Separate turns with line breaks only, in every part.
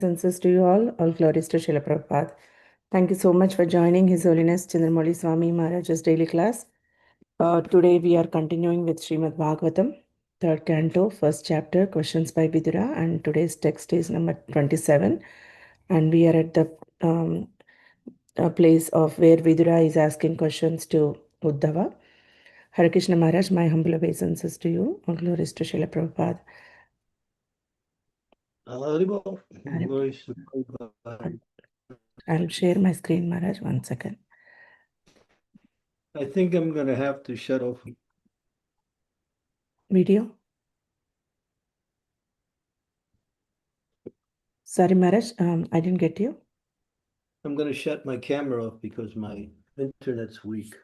Senses to you all glories to Srila Prabhupada. Thank you so much for joining His Holiness Candramauli Swami Maharaj's daily class. Today we are continuing with Srimad Bhagavatam, third canto, first chapter, questions by Vidura, and today's text is number 27. And we are at the place of where Vidura is asking questions to Uddhava. Hare Krishna Maharaj, my humble obeisances to you. All glories to Srila Prabhupada. I'll share my screen, Maharaj, 1 second.
I think I'm going to have to shut off
video. Sorry, Maharaj, I didn't get you.
I'm going to shut my camera off because my internet's weak.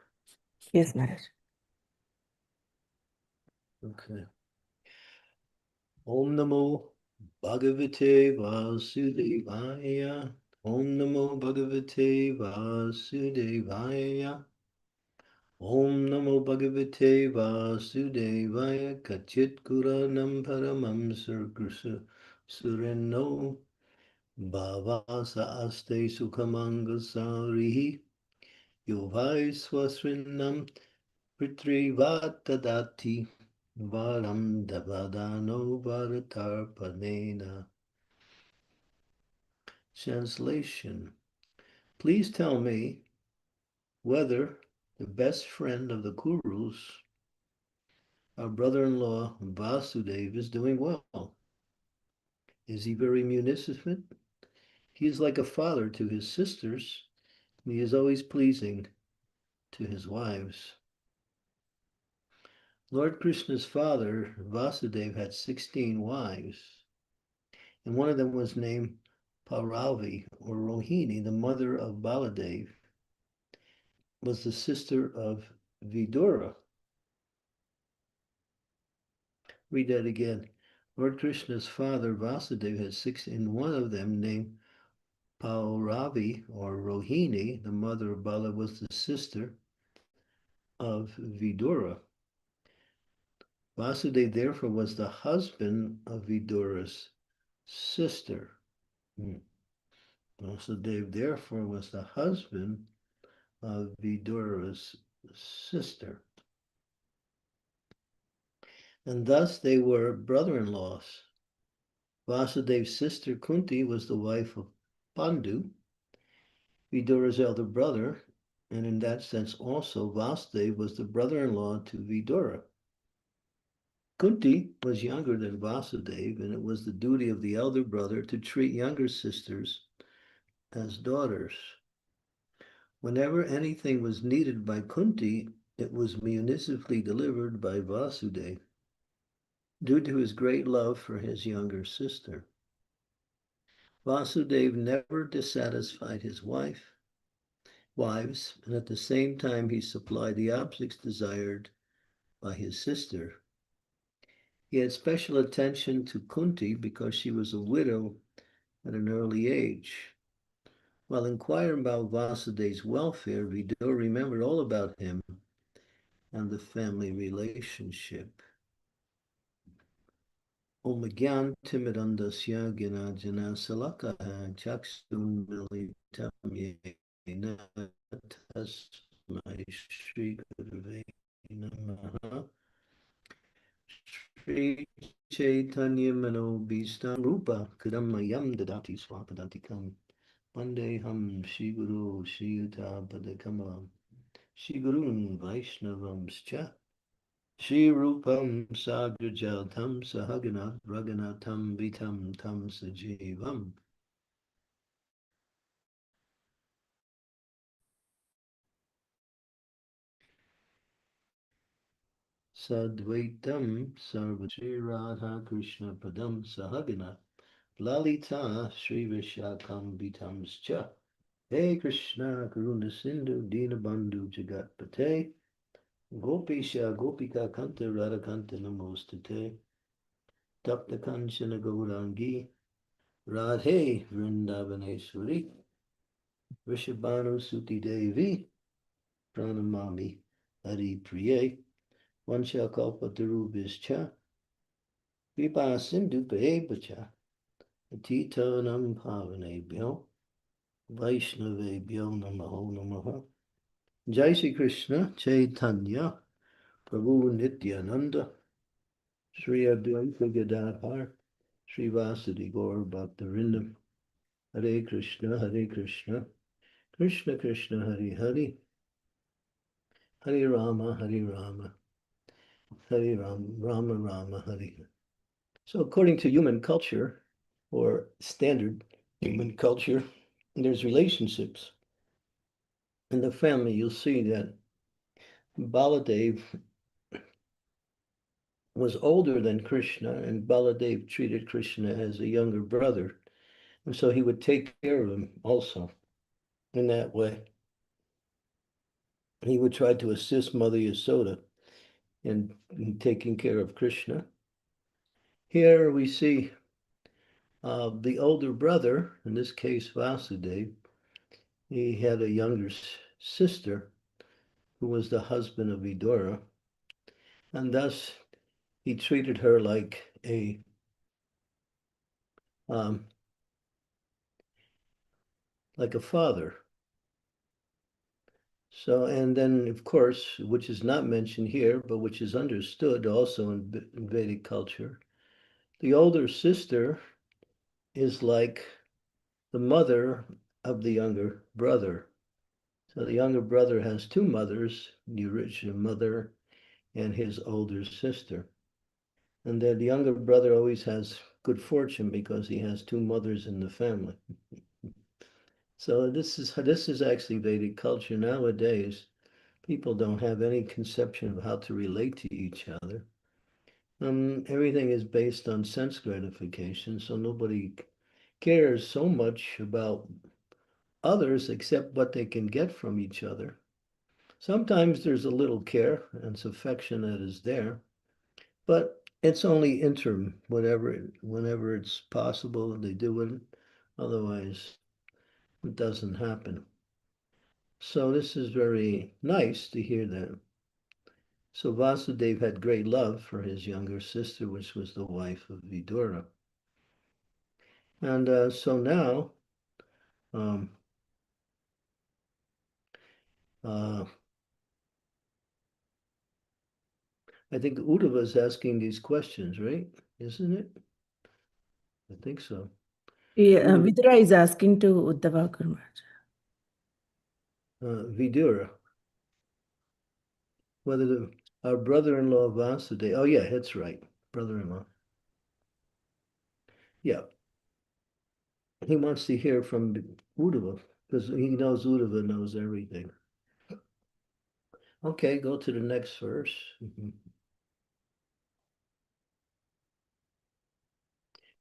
Yes, Maharaj.
Okay. Om Namo Bhagavate Vasudevaya. Om Namo Bhagavate Vasudevaya. Om Namo Bhagavate Vasudevaya. Kachit Kuranam Paramam Sureno Bhavasa Aste Sukhamangasarihi. Yovai Swasrinam Pritrivatadati Varam Davadano Bharatarpanena. Translation. Please tell me whether the best friend of the Kurus, our brother-in-law Vasudev, is doing well. Is he very munificent? He is like a father to his sisters. He is always pleasing to his wives. Lord Krishna's father, Vasudeva, had 16 wives, and one of them was named Pauravi, or Rohini, the mother of Baladev, was the sister of Vidura. Read that again. Lord Krishna's father, Vasudeva, had 16, and one of them named Pauravi, or Rohini, the mother of Bala, was the sister of Vidura. Vasudeva, therefore, was the husband of Vidura's sister. Vasudeva, therefore, was the husband of Vidura's sister. And thus they were brother-in-laws. Vasudev's sister Kunti was the wife of Pandu, Vidura's elder brother, and in that sense also Vasudeva was the brother-in-law to Vidura. Kunti was younger than Vasudeva, and it was the duty of the elder brother to treat younger sisters as daughters. Whenever anything was needed by Kunti, it was municipally delivered by Vasudeva, due to his great love for his younger sister. Vasudeva never dissatisfied his wives, and at the same time he supplied the objects desired by his sister. He had special attention to Kunti because she was a widow at an early age. While inquiring about Vasudeva's welfare, Vidura remembered all about him and the family relationship. Om Gyan Timidandasya Ginajana Salakaha Chaksum Militam Yena Tasmai Shri Gurave Namaha Shri Chaitanya Mano Bhistam Rupa Kadamayam Dadati Swapadantikam Vandeham Shri Guru Shri Yuta Padakamalam Shri Gurun Vaishnavamscha Shri Rupam Sagrajaltam Sahagana Raghunatam Vitam Tam Sajivam. Sadvaitam Sarvashri Radha Krishna Padam Sahagana Lalita Shri Vishakam Vitamscha. Hey Krishna Karuna Sindhu Dinabandhu Jagat Pate Gopisha Gopika Kanta Radha Kanta Namostate Tapta Kanchana Gaurangi Radhe Vrindavaneshwari Rishabhanu Suti Devi Pranamami Hari Priye Vansha Kalpa Tarubhischa Vipa Sindhu Paepacha Titanam Pavanebhyo Vaishnavebhyo Namaho Namaha. Jai Shri Krishna Chaitanya Prabhu Nityananda Sri Advaita Gadadhar Sri Vasudi Gaur Bhaktivinoda Hare Krishna Krishna Krishna Hare Hare Hare Rama Hare Rama Rama Hare Hare. So according to human culture, or standard human culture, there's relationships. In the family, you'll see that Baladev was older than Krishna, and Baladev treated Krishna as a younger brother. And so he would take care of him also in that way. He would try to assist Mother Yasoda in taking care of Krishna. Here we see the older brother, in this case Vasudeva, he had a younger sister who was the husband of Vidura, and thus he treated her um, like a father. So, and then of course, which is not mentioned here, but which is understood also in Vedic culture, the older sister is like the mother of the younger brother. So the younger brother has two mothers, the original mother and his older sister. And then the younger brother always has good fortune because he has two mothers in the family. So this is actually Vedic culture. Nowadays, people don't have any conception of how to relate to each other. Everything is based on sense gratification, so nobody cares so much about others except what they can get from each other. Sometimes there's a little care and affection that is there, but it's only interim, whenever it's possible, they do it. Otherwise, it doesn't happen. So this is very nice to hear that. So Vasudeva had great love for his younger sister, which was the wife of Vidura. And so now, um, uh, I think Uddhava is asking these questions, right? Isn't it? I think so.
Yeah, Vidura is asking to Uddhava Guru
Vidura, whether our brother-in-law Vasudeva, oh yeah, that's right, brother-in-law. Yeah, he wants to hear from Uddhava because he knows Uddhava knows everything. Okay, go to the next verse.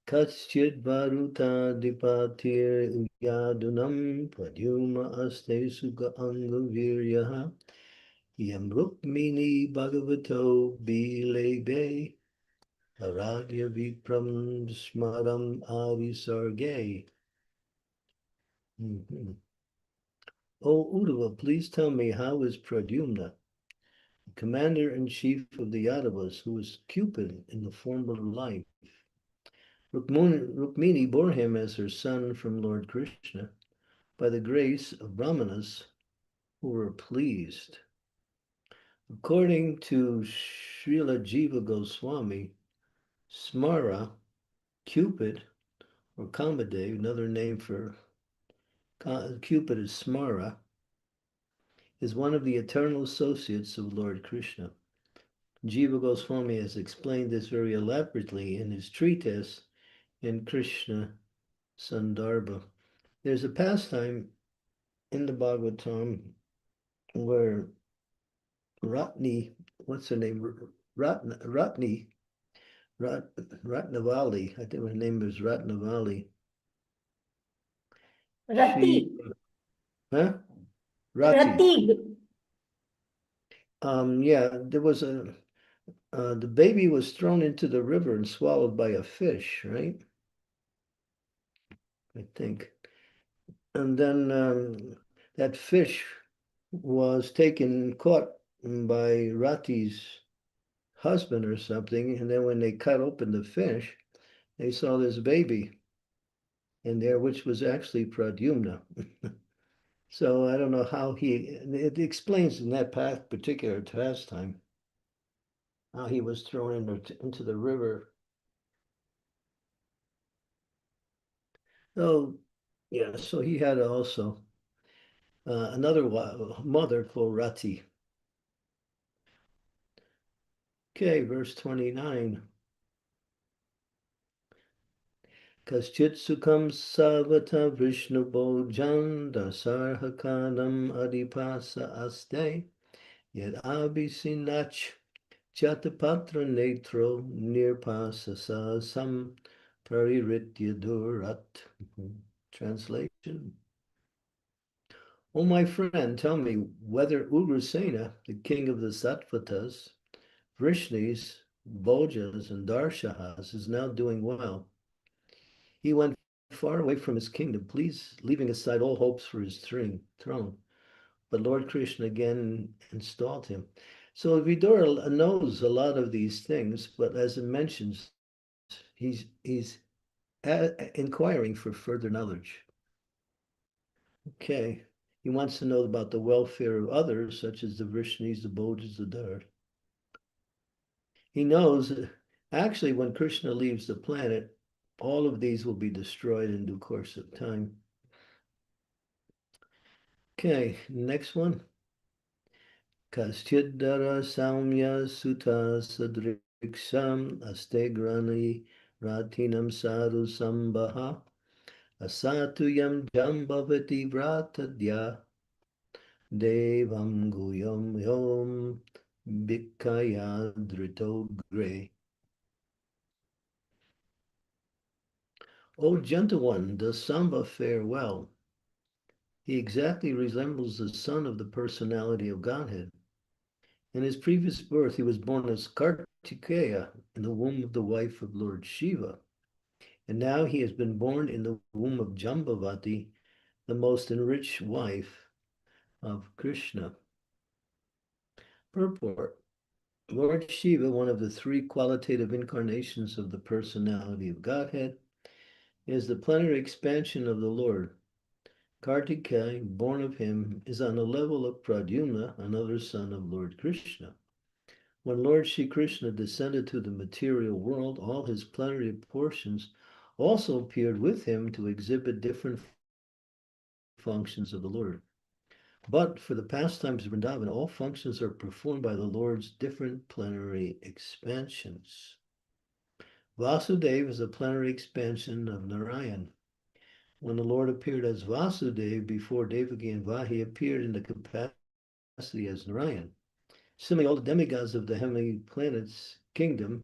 Kaschid Bharuta Dipatir Yadunam Pradyuma Aste Sukha Anga Viryaha Yam Rukmini Bhagavato Bilebe Aradya Vipram Smaram Avisarge. O Uddhava, please tell me, how is Pradyumna, commander-in-chief of the Yadavas, who was Cupid in the former life? Rukmini bore him as her son from Lord Krishna by the grace of Brahmanas who were pleased. According to Srila Jiva Goswami, Smara, Cupid, or Kamadev, another name for Cupid is Smara, is one of the eternal associates of Lord Krishna. Jiva Goswami has explained this very elaborately in his treatise in Krishna Sandarbha. There's a pastime in the Bhagavatam where Ratni, what's her name? Ratnavali, I think her name is Ratnavali.
Rati.
Huh?
Rati.
Yeah, there was the baby was thrown into the river and swallowed by a fish, right? I think. And then that fish was caught by Rati's husband or something. And then when they cut open the fish, they saw this baby in there, which was actually Pradyumna. So I don't know how it explains in that particular pastime how he was thrown into the river. Oh, yeah, so he had also another mother called Rati. Okay, verse 29. Kaschit sukham savata Vishnu bojan dasarhakanam adipasa aste yad abhisinach chatapatra netro nirpasasa sam pariritya durat. Translation. Oh, my friend, tell me whether Ugrasena, the king of the Sattvatas, Vrishnis, Bojas, and Darshahas, is now doing well. He went far away from his kingdom, leaving aside all hopes for his throne. But Lord Krishna again installed him. So Vidura knows a lot of these things, but as it mentions, he's inquiring for further knowledge. Okay, he wants to know about the welfare of others, such as the Vrishnis, the Bojas, the Dar. He knows actually when Krishna leaves the planet, all of these will be destroyed in due course of time. Okay, next one. Kaschidara Saumya Sutta Sadriksham Astegrani Ratinam Sadhu Sambaha Asatuyam Jambavati Vratadya Devam Guyam Yom Bhikkhaya Drito Gre. O gentle one, does Samba fare well? He exactly resembles the son of the personality of Godhead. In his previous birth, he was born as Kartikeya in the womb of the wife of Lord Shiva. And now he has been born in the womb of Jambavati, the most enriched wife of Krishna. Purport. Lord Shiva, one of the three qualitative incarnations of the personality of Godhead, is the plenary expansion of the Lord. Kartikeya, born of him, is on the level of Pradyumna, another son of Lord Krishna. When Lord Shri Krishna descended to the material world, all his plenary portions also appeared with him to exhibit different functions of the Lord. But for the pastimes of Vrindavan, all functions are performed by the Lord's different plenary expansions. Vasudeva is a plenary expansion of Narayan. When the Lord appeared as Vasudeva before Devaki and Vahi, he appeared in the capacity as Narayan. Similarly, all the demigods of the heavenly planets' kingdom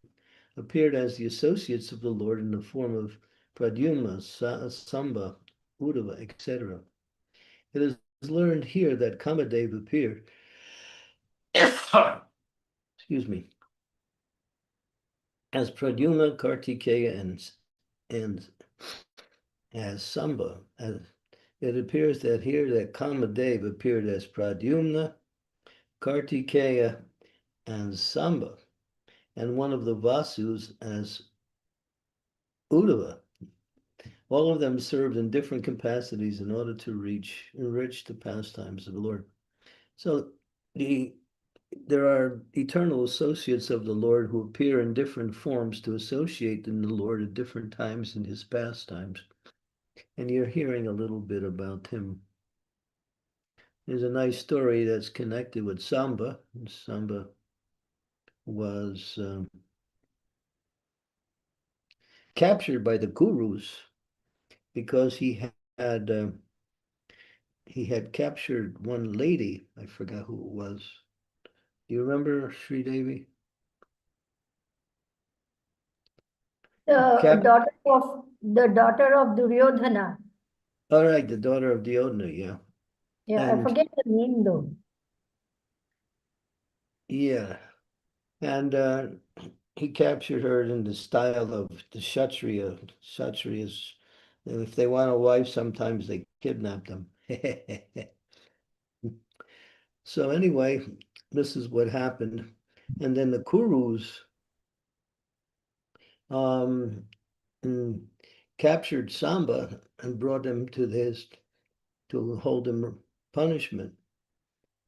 appeared as the associates of the Lord in the form of Pradyumna, Samba, Uddhava, etc. It is learned here that Kamadev appeared, excuse me, as Pradyumna, Kartikeya, and as Samba. It appears that here that Kamadev appeared as Pradyumna, Kartikeya, and Samba, and one of the Vasus as Uddhava. All of them served in different capacities in order to enrich the pastimes of the Lord. So there are eternal associates of the Lord who appear in different forms to associate in the Lord at different times in his pastimes. And you're hearing a little bit about him. There's a nice story that's connected with Samba. Samba was captured by the Kurus because he had captured one lady. I forgot who it was. Do you remember Sri Devi?
The daughter of Duryodhana.
All right, the daughter of Duryodhana, yeah.
Yeah, I
And
forget the name though.
yeah, and he captured her in the style of the Kshatriya. Kshatriyas, if they want a wife, sometimes they kidnap them. So anyway, this is what happened. And then the Kurus um, captured Samba and brought him to hold him punishment.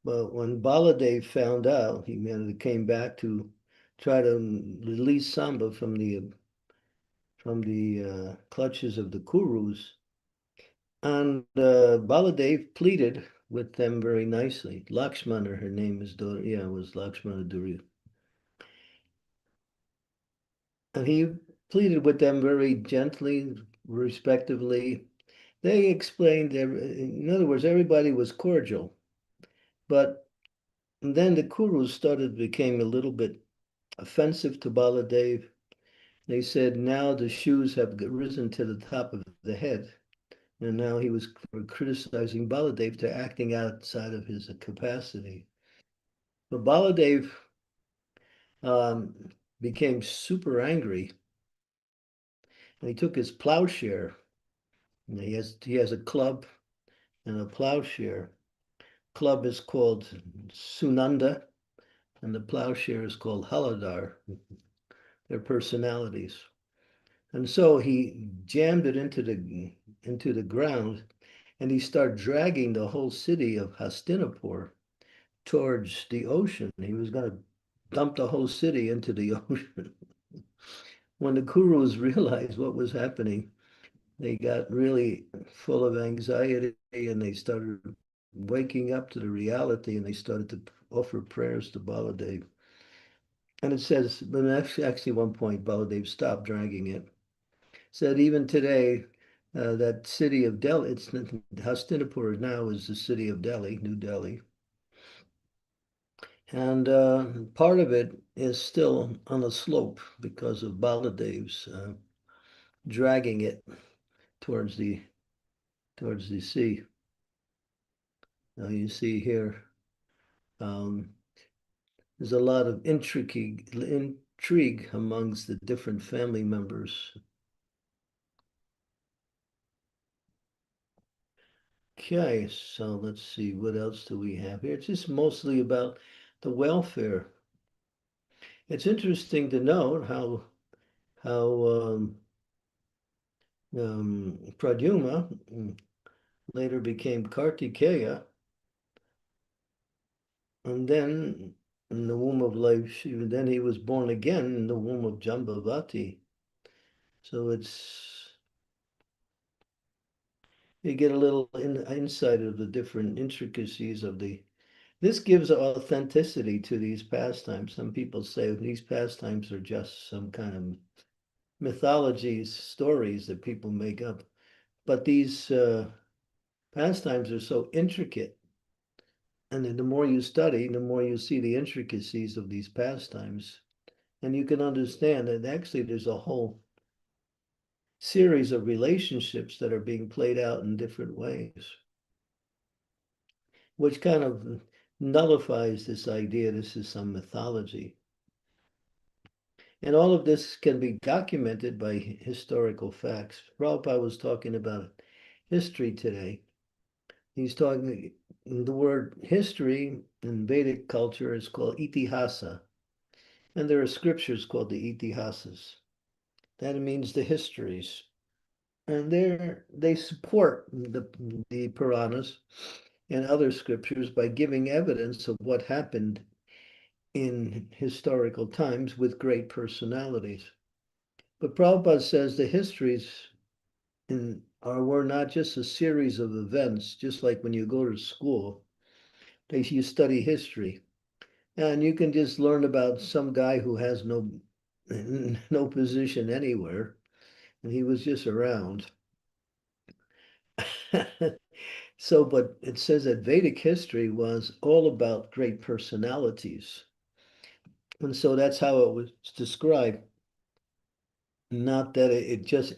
But when Baladev found out, he came back to try to release Samba from the clutches of the Kurus. And Baladev pleaded with them very nicely. Lakshmana, her name is, was Lakshmana Durya. And he pleaded with them very gently, respectively. They explained, in other words, everybody was cordial. But then the Kurus became a little bit offensive to Baladev. They said now the shoes have risen to the top of the head. And now he was criticizing Baladev to acting outside of his capacity. But Baladev became super angry. And he took his plowshare. And he has a club and a plowshare. Club is called Sunanda, and the plowshare is called Haladar. Their personalities. And so he jammed it into the ground, and he started dragging the whole city of Hastinapur towards the ocean. He was going to dump the whole city into the ocean. When the Kurus realized what was happening, they got really full of anxiety, and they started waking up to the reality, and they started to offer prayers to Baladev. And it says, but actually one point, Baladev stopped dragging it. Said even today, that city of Delhi, Hastinapur now is the city of Delhi, New Delhi. And part of it is still on a slope because of Baladev's dragging it towards the sea. Now you see here, there's a lot of intrigue amongst the different family members. Okay, so let's see, what else do we have here? It's just mostly about the welfare. It's interesting to note how Pradyumna later became Kartikeya, and then in the womb of life, then he was born again in the womb of Jambavati. So you get a little insight of the different intricacies of this gives authenticity to these pastimes. Some people say these pastimes are just some kind of mythologies, stories that people make up. But these pastimes are so intricate. And then the more you study, the more you see the intricacies of these pastimes. And you can understand that actually there's a whole series of relationships that are being played out in different ways, which kind of nullifies this idea this is some mythology. And all of this can be documented by historical facts. Prabhupada was talking about history today. He's talking, the word history in Vedic culture is called itihasa. And there are scriptures called the itihasas. That means the histories. And they support the Puranas and other scriptures by giving evidence of what happened in historical times with great personalities. But Prabhupada says the histories were not just a series of events, just like when you go to school, you study history. And you can just learn about some guy who has no position anywhere, and he was just around. So, but it says that Vedic history was all about great personalities. And so that's how it was described. Not that it just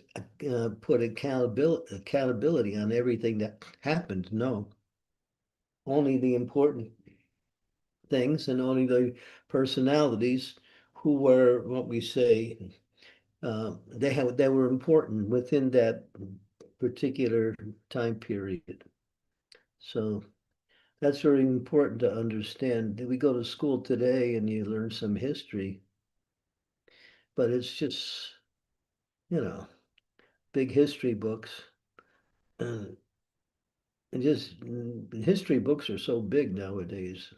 put accountability on everything that happened. No, only the important things and only the personalities who were what we say they were important within that particular time period. So that's very important to understand. We go to school today and you learn some history, but it's just, big history books. And just history books are so big nowadays.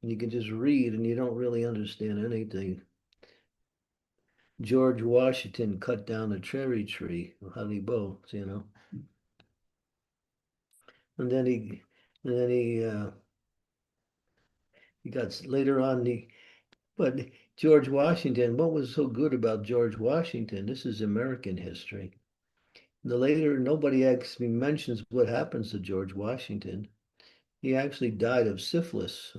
You can just read and you don't really understand anything. George Washington cut down a cherry tree, Haribo, you know. And then he got later on but George Washington, what was so good about George Washington? This is American history. Nobody actually mentions what happens to George Washington. He actually died of syphilis,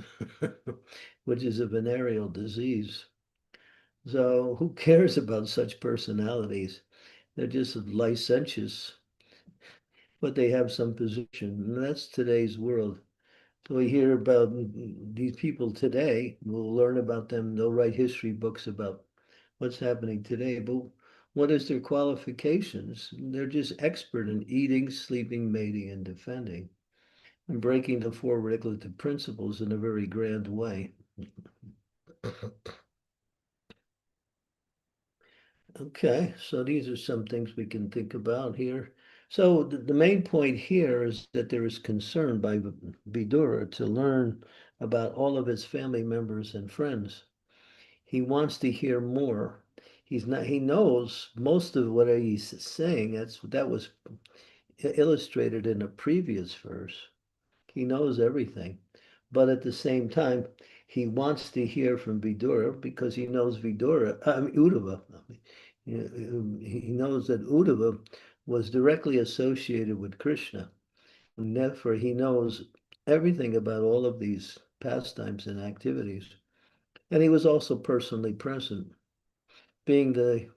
which is a venereal disease. So who cares about such personalities? They're just licentious, but they have some position. And that's today's world. So we hear about these people today. We'll learn about them. They'll write history books about what's happening today. But what is their qualifications? They're just expert in eating, sleeping, mating, and defending, and breaking the four regulative principles in a very grand way. Okay, so these are some things we can think about here. So the main point here is that there is concern by Vidura to learn about all of his family members and friends. He wants to hear more. He knows most of what he's saying. That was illustrated in a previous verse. He knows everything. But at the same time, he wants to hear from Vidura because he knows Uddhava. He knows that Uddhava was directly associated with Krishna. And therefore, he knows everything about all of these pastimes and activities. And he was also personally present, being the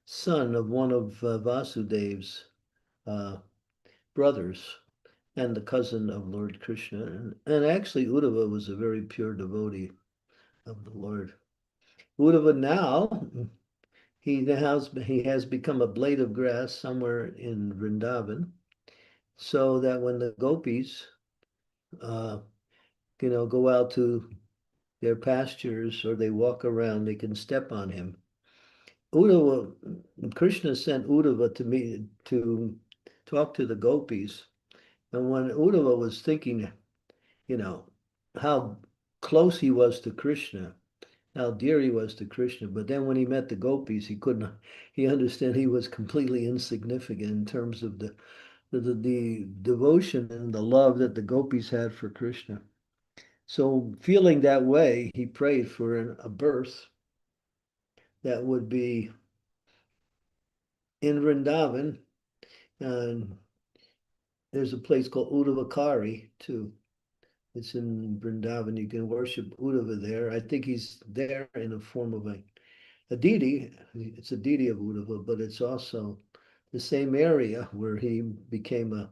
son of one of Vasudev's brothers and the cousin of Lord Krishna. And actually, Uddhava was a very pure devotee of the Lord. Uddhava now, he has become a blade of grass somewhere in Vrindavan, so that when the gopis, go out to their pastures or they walk around, they can step on him. Uddhava, Krishna sent Uddhava to me to talk to the gopis, and when Uddhava was thinking, how close he was to Krishna, how dear he was to Krishna. But then when he met the gopis, he understood he was completely insignificant in terms of the devotion and the love that the gopis had for Krishna. So feeling that way, he prayed for a birth that would be in Vrindavan. And there's a place called Uddhavakari too. It's in Vrindavan. You can worship Uddhava there. I think he's there in the form of a deity. It's a deity of Uddhava, but it's also the same area where he became a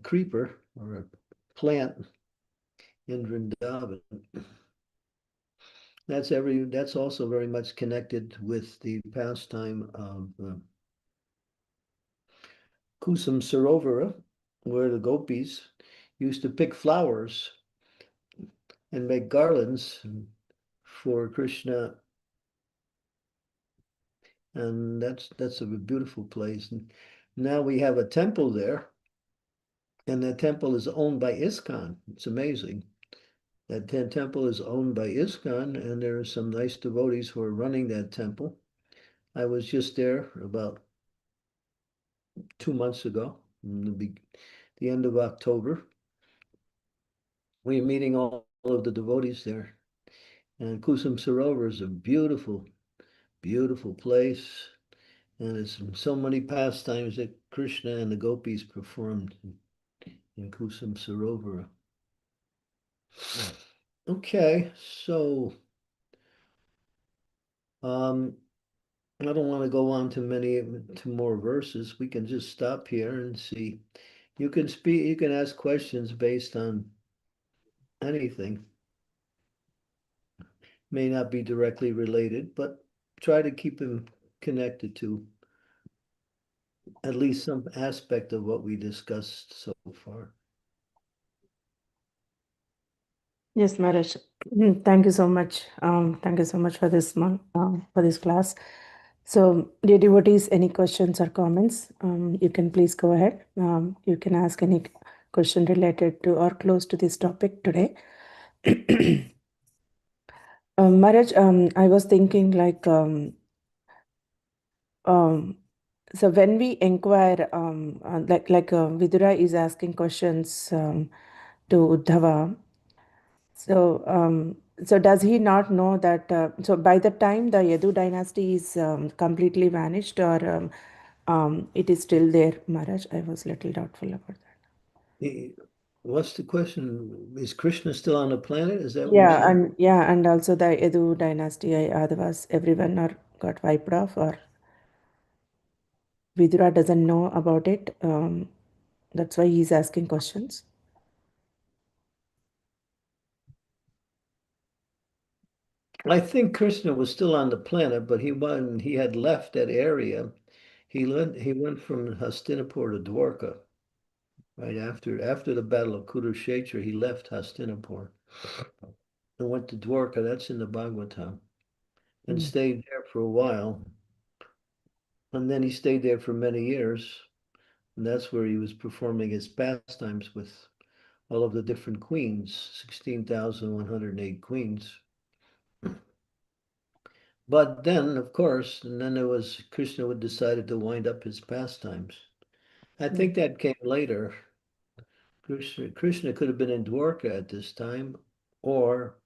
creeper or a plant in Vrindavan. That's also very much connected with the pastime of Kusum Sarovara, where the gopis used to pick flowers and make garlands for Krishna. And that's a beautiful place. And now we have a temple there, and that temple is owned by ISKCON. It's amazing. That temple is owned by ISKCON, and there are some nice devotees who are running that temple. I was just there about 2 months ago, in the end of October. We are meeting all of the devotees there. And Kusum Sarovar is a beautiful, beautiful place. And it's so many pastimes that Krishna and the gopis performed in Kusum Sarovara. Okay, so I don't want to go on to more verses. We can just stop here and see. You can ask questions based on anything. May not be directly related, but try to keep them connected to at least some aspect of what we discussed so far.
Yes, Maharaj. Thank you so much. Thank you so much for this class. So, dear devotees, any questions or comments, you can please go ahead. You can ask any question related to or close to this topic today. Maharaj, I was thinking so when we inquire, Vidura is asking questions to Uddhava. So does he not know that? So by the time the Yadu dynasty is completely vanished, or it is still there, Maharaj? I was little doubtful about that.
What's the question? Is Krishna still on the planet? Is that what you're saying?
And also the Yadu dynasty, otherwise everyone are got wiped off, or Vidura doesn't know about it. That's why he's asking questions.
I think Krishna was still on the planet, but he had left that area. He went from Hastinapur to Dwarka. Right after the Battle of Kurukshetra, he left Hastinapur and went to Dwarka. That's in the Bhagavatam, and stayed there for a while. And then he stayed there for many years, and that's where he was performing his pastimes with all of the different queens, 16,108 queens. But then, of course, and then there was Krishna would decided to wind up his pastimes. I think that came later. Krishna could have been in Dwarka at this time, or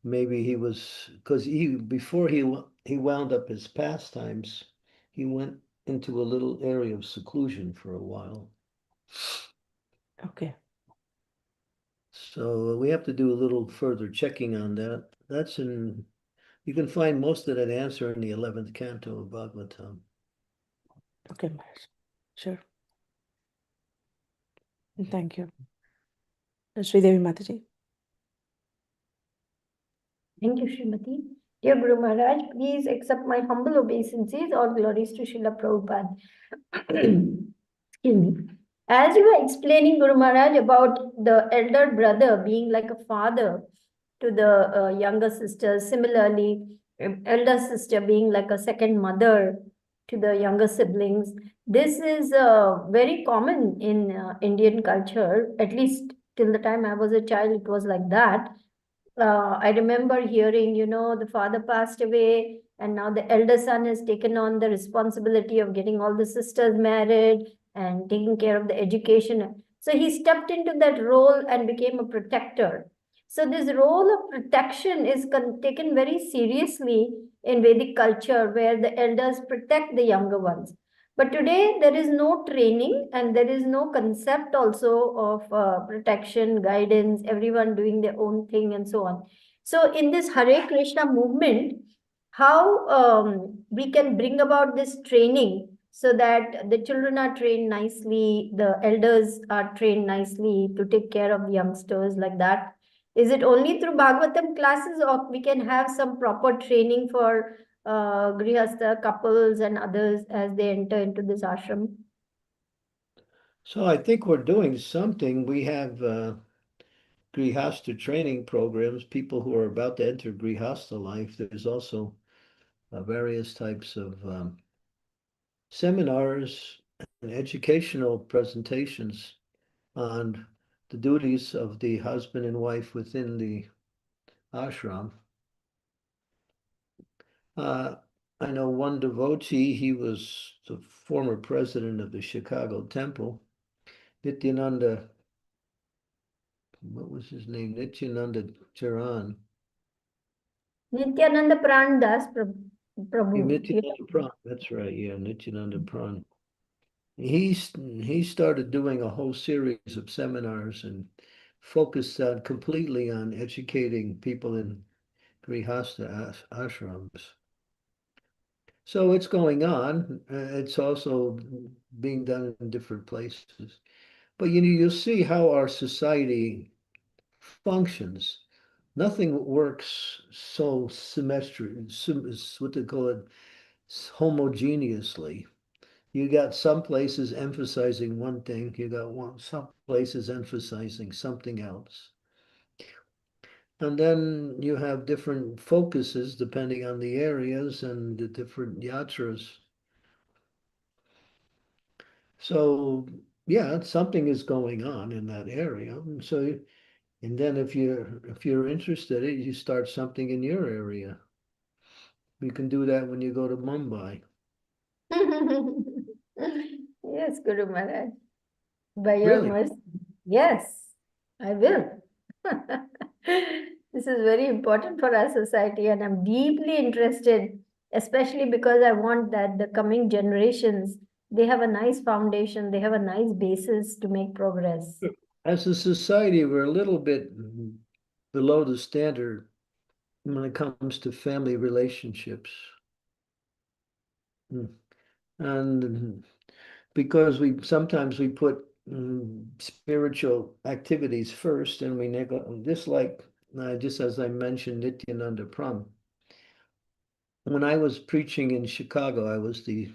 maybe he was because before he wound up his pastimes, he went into a little area of seclusion for a while.
Okay.
So we have to do a little further checking on that. You can find most of that answer in the 11th canto of Bhagavatam.
Okay, Maharaj. Sure. Thank you. Sridevi Mataji.
Thank you, Srimati. Dear Guru Maharaj, please accept my humble obeisances. All glories to Srila Prabhupada. Excuse me. As you were explaining, Guru Maharaj, about the elder brother being like a father to the younger sister, similarly, elder sister being like a second mother to the younger siblings. This is very common in Indian culture, at least till the time I was a child, it was like that. I remember hearing, the father passed away, and now the elder son has taken on the responsibility of getting all the sisters married and taking care of the education. So he stepped into that role and became a protector. So this role of protection is taken very seriously in Vedic culture, where the elders protect the younger ones. But today there is no training and there is no concept also of protection, guidance, everyone doing their own thing and so on. So in this Hare Krishna movement, how we can bring about this training so that the children are trained nicely, the elders are trained nicely to take care of the youngsters like that. Is it only through Bhagavatam classes, or we can have some proper training for grihastha couples and others as they enter into this ashram?
So I think we're doing something. We have grihastha training programs, people who are about to enter grihastha life. There's also various types of seminars and educational presentations on the duties of the husband and wife within the ashram. I know one devotee, he was the former president of the Chicago Temple, Nityananda, what was his name? Nityananda Charan.
Nityananda Prandas Prabhu.
Nityananda Pran, that's right, yeah, Nityananda Pran. He started doing a whole series of seminars and focused completely on educating people in grihastha ashrams. So it's going on. It's also being done in different places. But you'll see how our society functions. Nothing works so what they call it, homogeneously. You got some places emphasizing one thing, some places emphasizing something else. And then you have different focuses depending on the areas and the different yatras. So yeah, something is going on in that area. And then if you're interested, you start something in your area. You can do that when you go to Mumbai.
Yes, Guru Maharaj. By your
Really?
mercy. Yes, I will. This is very important for our society, and I'm deeply interested, especially because I want that the coming generations, they have a nice foundation, they have a nice basis to make progress.
As a society, we're a little bit below the standard when it comes to family relationships. And because we sometimes we put spiritual activities first and we neglect, just like just as I mentioned Nityananda Pram. When I was preaching in Chicago, I was the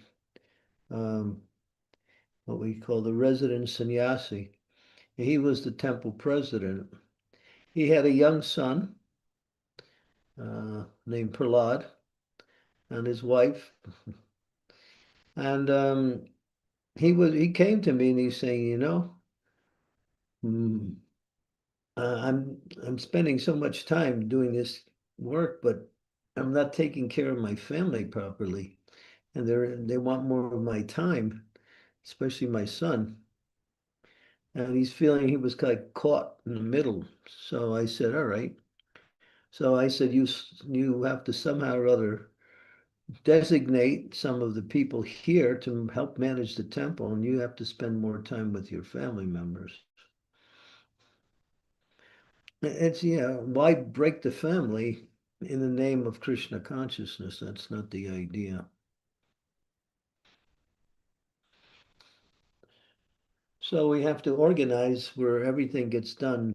um, what we call the resident sannyasi. He was the temple president. He had a young son named Prahlad and his wife, and he came to me and he's saying, mm, I'm spending so much time doing this work, but I'm not taking care of my family properly, and they want more of my time, especially my son. And he's feeling he was kind of caught in the middle. So I said, all right. So I said, you have to somehow or other designate some of the people here to help manage the temple, and you have to spend more time with your family members. It's, why break the family in the name of Krishna consciousness? That's not the idea. So we have to organize where everything gets done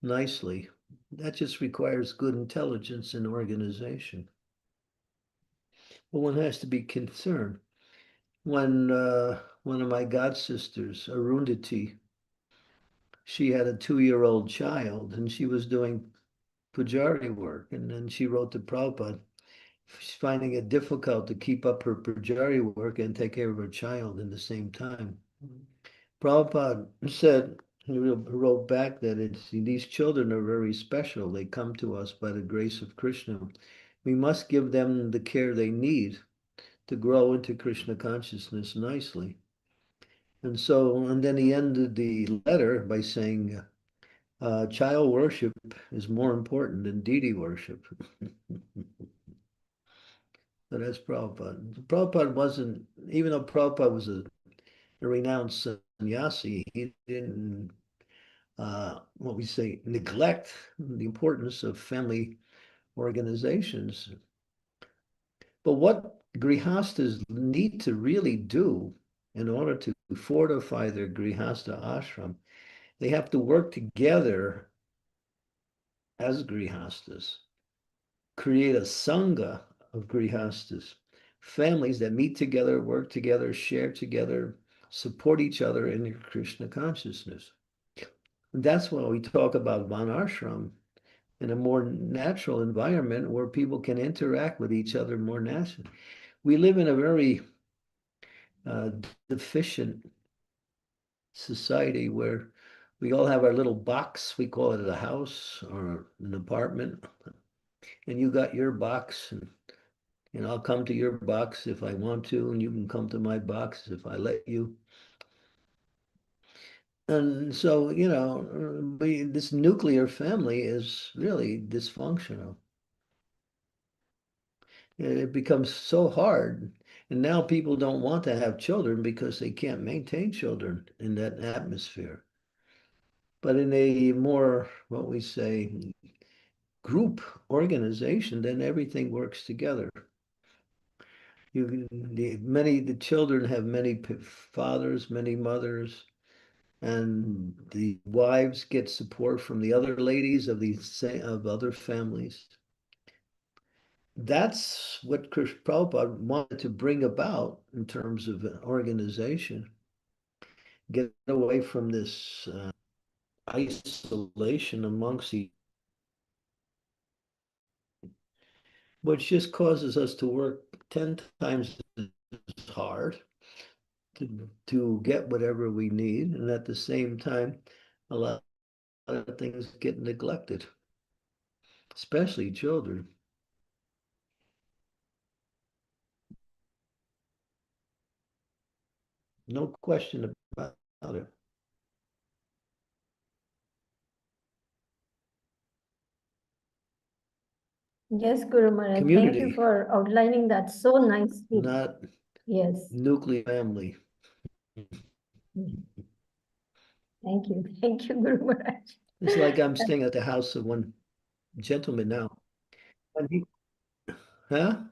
nicely. That just requires good intelligence and organization. But one has to be concerned. When one of my god sisters, Arundhati, she had a 2-year-old child and she was doing pujari work. And then she wrote to Prabhupada, she's finding it difficult to keep up her pujari work and take care of her child in the same time. Prabhupada said, he wrote back that these children are very special. They come to us by the grace of Krishna. We must give them the care they need to grow into Krishna consciousness nicely. And then he ended the letter by saying, child worship is more important than deity worship. So that's Prabhupada. Prabhupada wasn't, even though Prabhupada was a renowned sannyasi, he didn't, what we say, neglect the importance of family organizations. But what grihastas need to really do in order to fortify their grihasta ashram, they have to work together as grihastas, create a sangha of grihastas, families that meet together, work together, share together, support each other in their Krishna consciousness. And that's why we talk about Vanashram in a more natural environment where people can interact with each other more naturally. We live in a very uh, deficient society where we all have our little box. We call it a house or an apartment. And you got your box, and I'll come to your box if I want to, and you can come to my box if I let you. And so, this nuclear family is really dysfunctional. It becomes so hard. And now people don't want to have children because they can't maintain children in that atmosphere. But in a more, what we say, group organization, then everything works together. The children have many fathers, many mothers, and the wives get support from the other ladies of other families. That's what Krishna Prabhupada wanted to bring about in terms of an organization. Get away from this isolation amongst each which just causes us to work 10 times as hard to get whatever we need. And at the same time, a lot of things get neglected, especially children. No question about it.
Yes, Guru Maharaj. Thank you
Community,
for outlining that so nicely.
not
Yes.
nuclear family.
Thank you. Thank you, Guru Maharaj.
It's like I'm staying at the house of one gentleman now. And he, huh?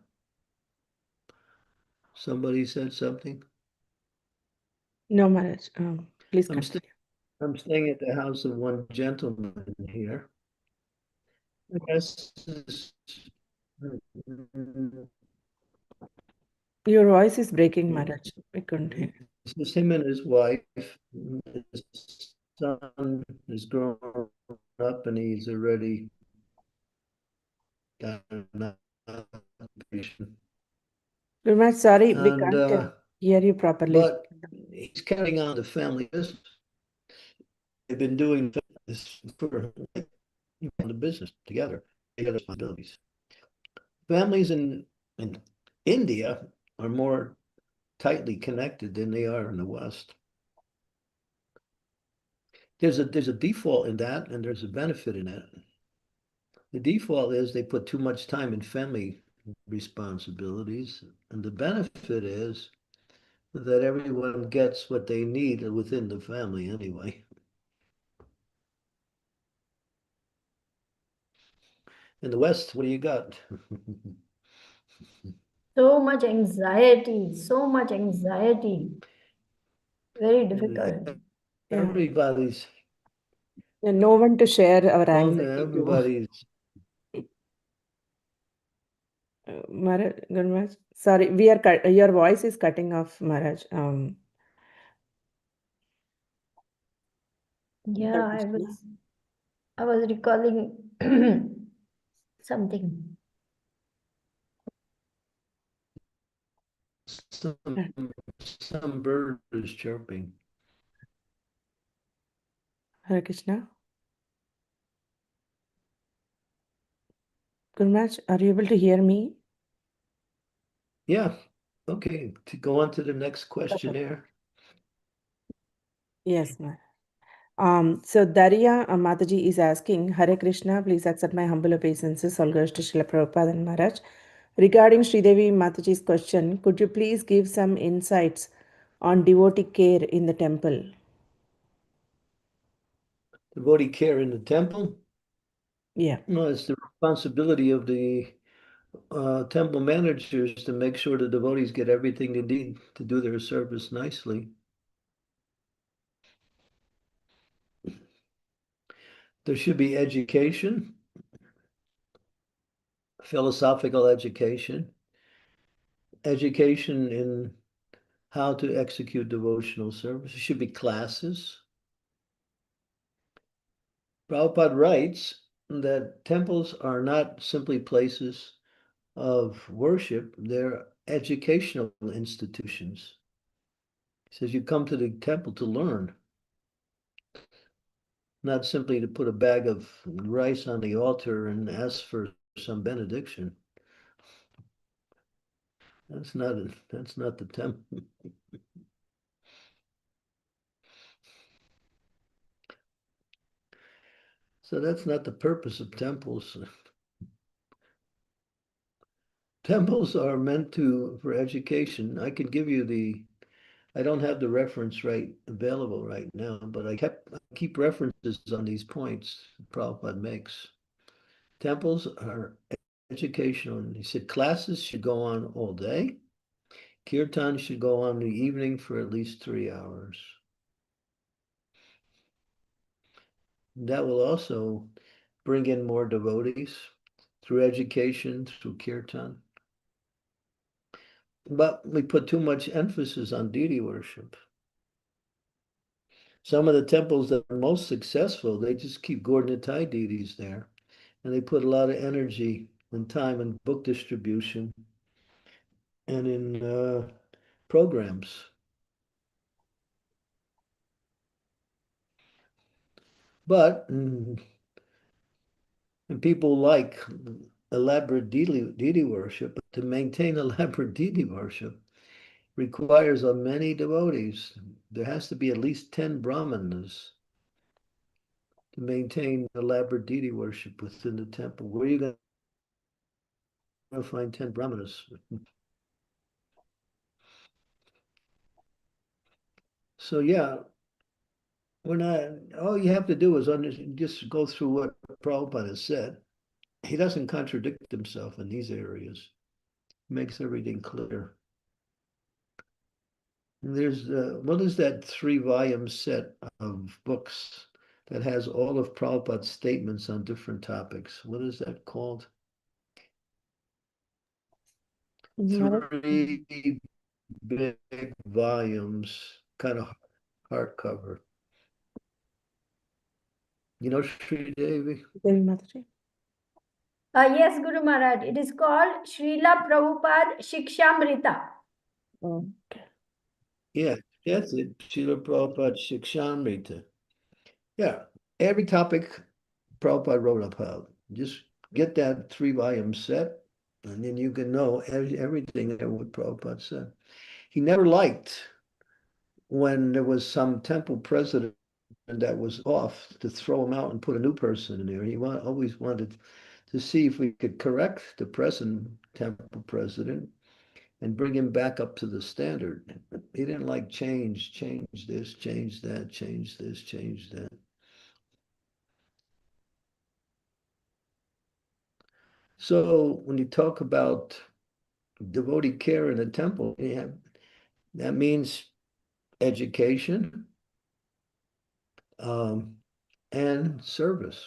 Somebody said something.
No, Maharaj. Please
I'm
continue.
I'm staying at the house of one gentleman here. Yes,
Your voice is breaking, Maharaj. I couldn't hear.
it's just him and his wife. His son is grown up and he's already got an occupation.
Guru Maharaj, sorry, we
And
can't hear you properly.
but he's carrying on the family business. They've been doing this for the business together. They got responsibilities. Families in India are more tightly connected than they are in the West. There's a default in that, and there's a benefit in it. The default is they put too much time in family responsibilities, and the benefit is that everyone gets what they need within the family anyway. In the West, what do you got?
So much anxiety, so much anxiety. Very difficult.
Yeah.
Everybody's
And no one to share our anxiety to.
everybody's
Maharaj, Guru Maharaj, sorry, your voice is cutting off, Maharaj.
Yeah, I was recalling something.
some bird is chirping.
Hare Krishna. Guru Maharaj, are you able to hear me?
Yeah. Okay. To go on to the next questionnaire.
Yes, ma'am. So Daria Mataji is asking, Hare Krishna, please accept my humble obeisances, all goes to Srila Prabhupada and Maharaj. Regarding Sridevi Mataji's question, could you please give some insights on devotee care in the temple?
Devotee care in the temple.
Yeah.
No, it's the responsibility of the temple managers to make sure the devotees get everything they need to do their service nicely. There should be education, philosophical education, education in how to execute devotional service. There should be classes. Prabhupada writes that temples are not simply places of worship, they're educational institutions. He says you come to the temple to learn, not simply to put a bag of rice on the altar and ask for some benediction. That's not the temple. So that's not the purpose of temples. Temples are meant for education. I can give you I don't have the reference available right now, but I keep references on these points Prabhupada makes. Temples are educational. And he said classes should go on all day. Kirtan should go on in the evening for at least 3 hours. That will also bring in more devotees through education, through kirtan. But we put too much emphasis on deity worship. Some of the temples that are most successful, they just keep Gaura Nitai deities there. And they put a lot of energy and time in book distribution and in programs. But and people like elaborate deity worship, but to maintain elaborate deity worship requires of many devotees. There has to be at least 10 brahmanas to maintain elaborate deity worship within the temple. Where are you going to find 10 brahmanas? So yeah, we're not, all you have to do is just go through what Prabhupada has said. He doesn't contradict himself in these areas. He makes everything clear. And there's, what is that 3-volume set of books that has all of Prabhupada's statements on different topics? What is that called?
Maharaj,
3 big volumes, kind of hardcover. You know, Sri Devi?
Devi Mataji.
Yes, Guru Maharaj. It is called Srila Prabhupada Shikshamrita.
Okay.
Yeah, that's it. Srila Prabhupada Shikshamrita. Yeah, every topic Prabhupada wrote about. Just get that 3-volume set, and then you can know everything that what Prabhupada said. He never liked when there was some temple president that was off to throw him out and put a new person in there. He always wanted to see if we could correct the present temple president and bring him back up to the standard. He didn't like change this, change that, change this, change that. So when you talk about devotee care in a temple, that means education and service.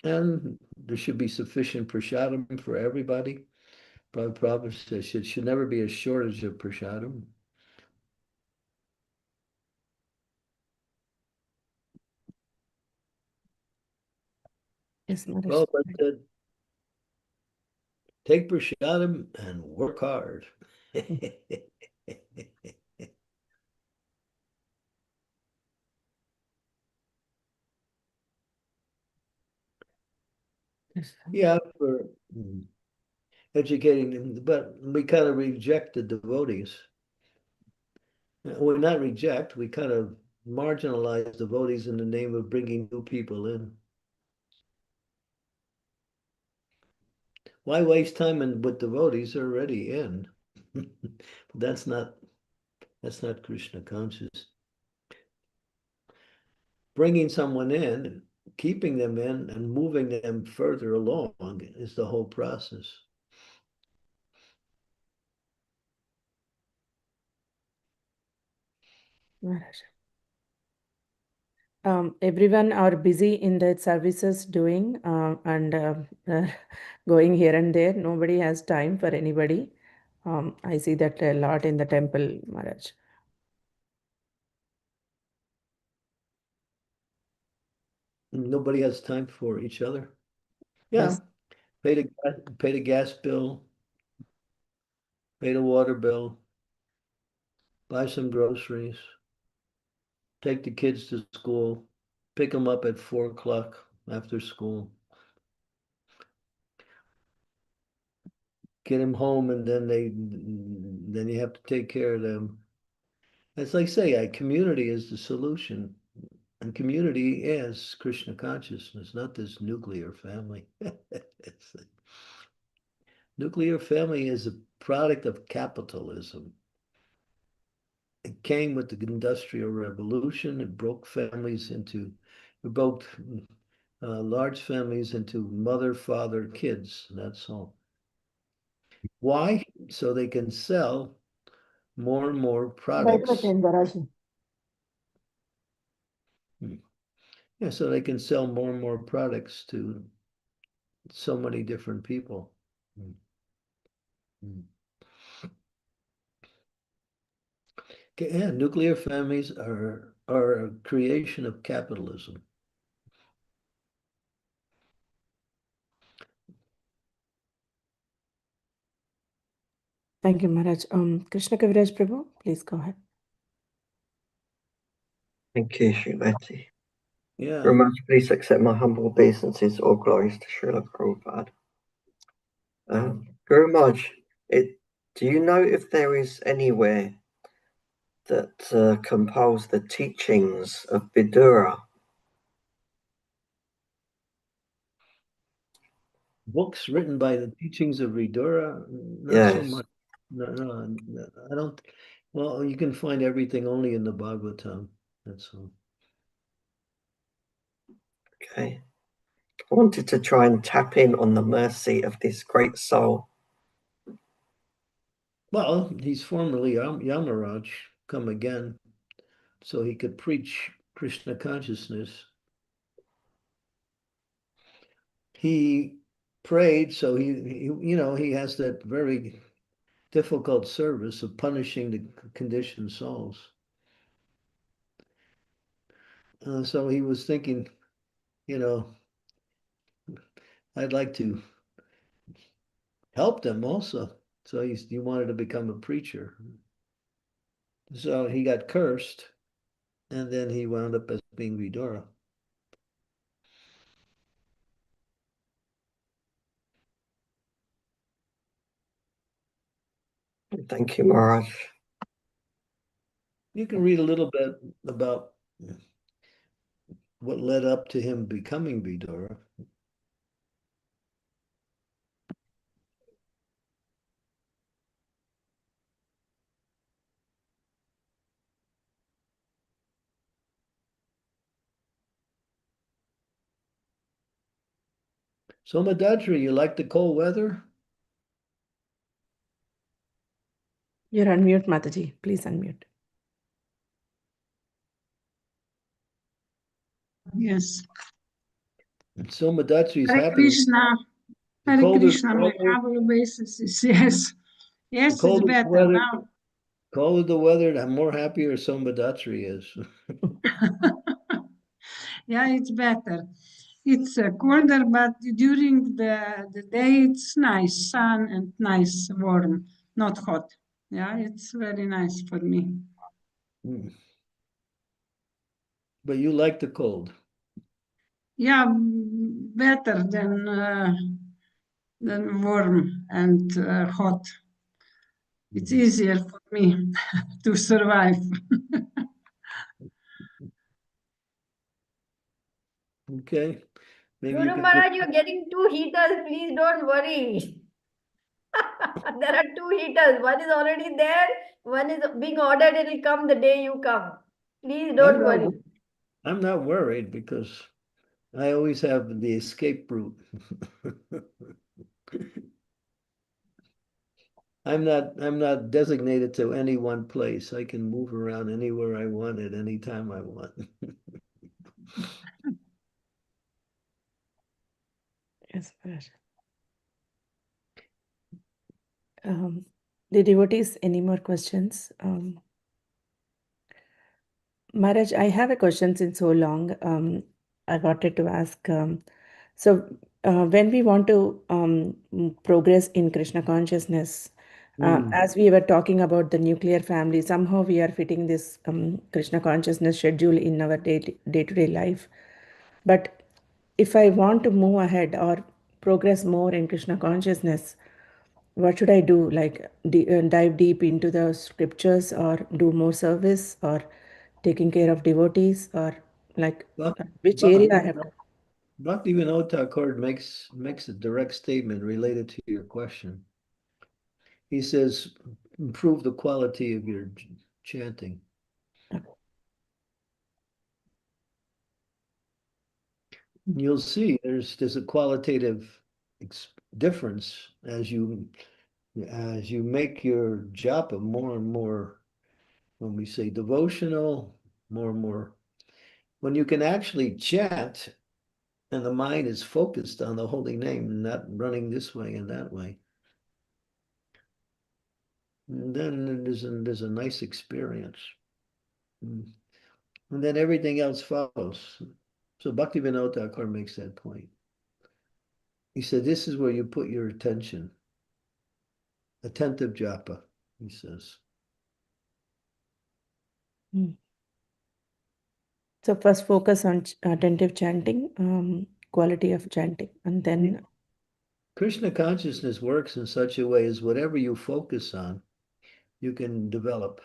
And there should be sufficient prasadam for everybody. Prabhupada says there should never be a shortage of prasadam.
Yes, Maharaj.
Prabhupada said, take prasadam and work hard.
Yes.
Yeah, for educating them, but we kind of reject the devotees. Well, not reject, we kind of marginalize devotees in the name of bringing new people in. Why waste time with devotees already in? That's not Krishna conscious. Bringing someone in, keeping them in, and moving them further along is the whole process.
Maharaj. Everyone are busy in their services doing and going here and there. Nobody has time for anybody. I see that a lot in the temple, Maharaj.
Nobody has time for each other. Yeah,
Yes.
pay the gas bill, pay the water bill, buy some groceries, take the kids to school, pick them up at 4 o'clock after school, get them home, and then you have to take care of them. As I say, a community is the solution. And community is Krishna consciousness, not this nuclear family. Nuclear family is a product of capitalism. It came with the Industrial Revolution. It broke large families into mother, father, kids. That's all. Why? So they can sell more and more products. Yeah, so they can sell more and more products to so many different people. Okay, yeah, nuclear families are a creation of capitalism.
Thank you, Maharaj. Krishna Kaviraj Prabhu, please go ahead.
Thank you, Srimati.
Yeah.
Very much, please accept my humble obeisances. All glories to Srila Prabhupada. Guru Maharaj, do you know if there is anywhere that compiles the teachings of Vidura?
Books written by the teachings of Vidura? Not so
Yes.
much. No, I don't. Well, you can find everything only in the Bhagavatam. That's all.
Okay. I wanted to try and tap in on the mercy of this great soul.
Well, he's formerly Yamaraj, come again, so he could preach Krishna consciousness. He prayed, so he has that very difficult service of punishing the conditioned souls. So he was thinking, I'd like to help them also. So he wanted to become a preacher. So he got cursed, and then he wound up as being Vidura.
Thank you, Maharaj.
You can read a little bit about what led up to him becoming Vidura. So Madhuri, you like the cold weather?
You're on mute, Mataji. Please unmute.
Yes.
So Madhuri is
Hare
happy.
Krishna.
The
Hare
colder
Krishna, my humble obeisances. Yes. Yes, it's
colder
better
weather,
now.
colder the weather, the more happier Somadhatri is.
Yeah, it's better. It's colder, but during the day it's nice, sun and nice, warm, not hot. Yeah, it's very nice for me.
But you like the cold.
Yeah, better than warm and hot. It's easier for me to survive.
Okay. Maybe
Guru
you could
Maharaj, you're getting two heaters. Please don't worry. There are two heaters. One is already there. One is being ordered. It will come the day you come. Please don't worry.
I'm not worried because I always have the escape route. I'm not designated to any one place. I can move around anywhere I want at any time I want.
Yes, Maharaj. The devotees, any more questions? Maharaj, I have a question since so long. I wanted to ask. When we want to progress in Krishna consciousness, as we were talking about the nuclear family, somehow we are fitting this Krishna consciousness schedule in our day-to-day life. But if I want to move ahead or progress more in Krishna consciousness, what should I do? Like dive deep into the scriptures, or do more service, or taking care of devotees, or like which area I have to?
Bhaktivinoda Thakur makes a direct statement related to your question. He says, improve the quality of your chanting. You'll see there's a qualitative difference as you make your japa more and more, when we say devotional, more and more, when you can actually chant and the mind is focused on the holy name, not running this way and that way, and then there's a nice experience. And then everything else follows. So Bhaktivinoda Thakur makes that point. He said, this is where you put your attention. attentive japa, he says.
So first focus on attentive chanting, quality of chanting, and then
Krishna consciousness works in such a way as whatever you focus on, you can develop.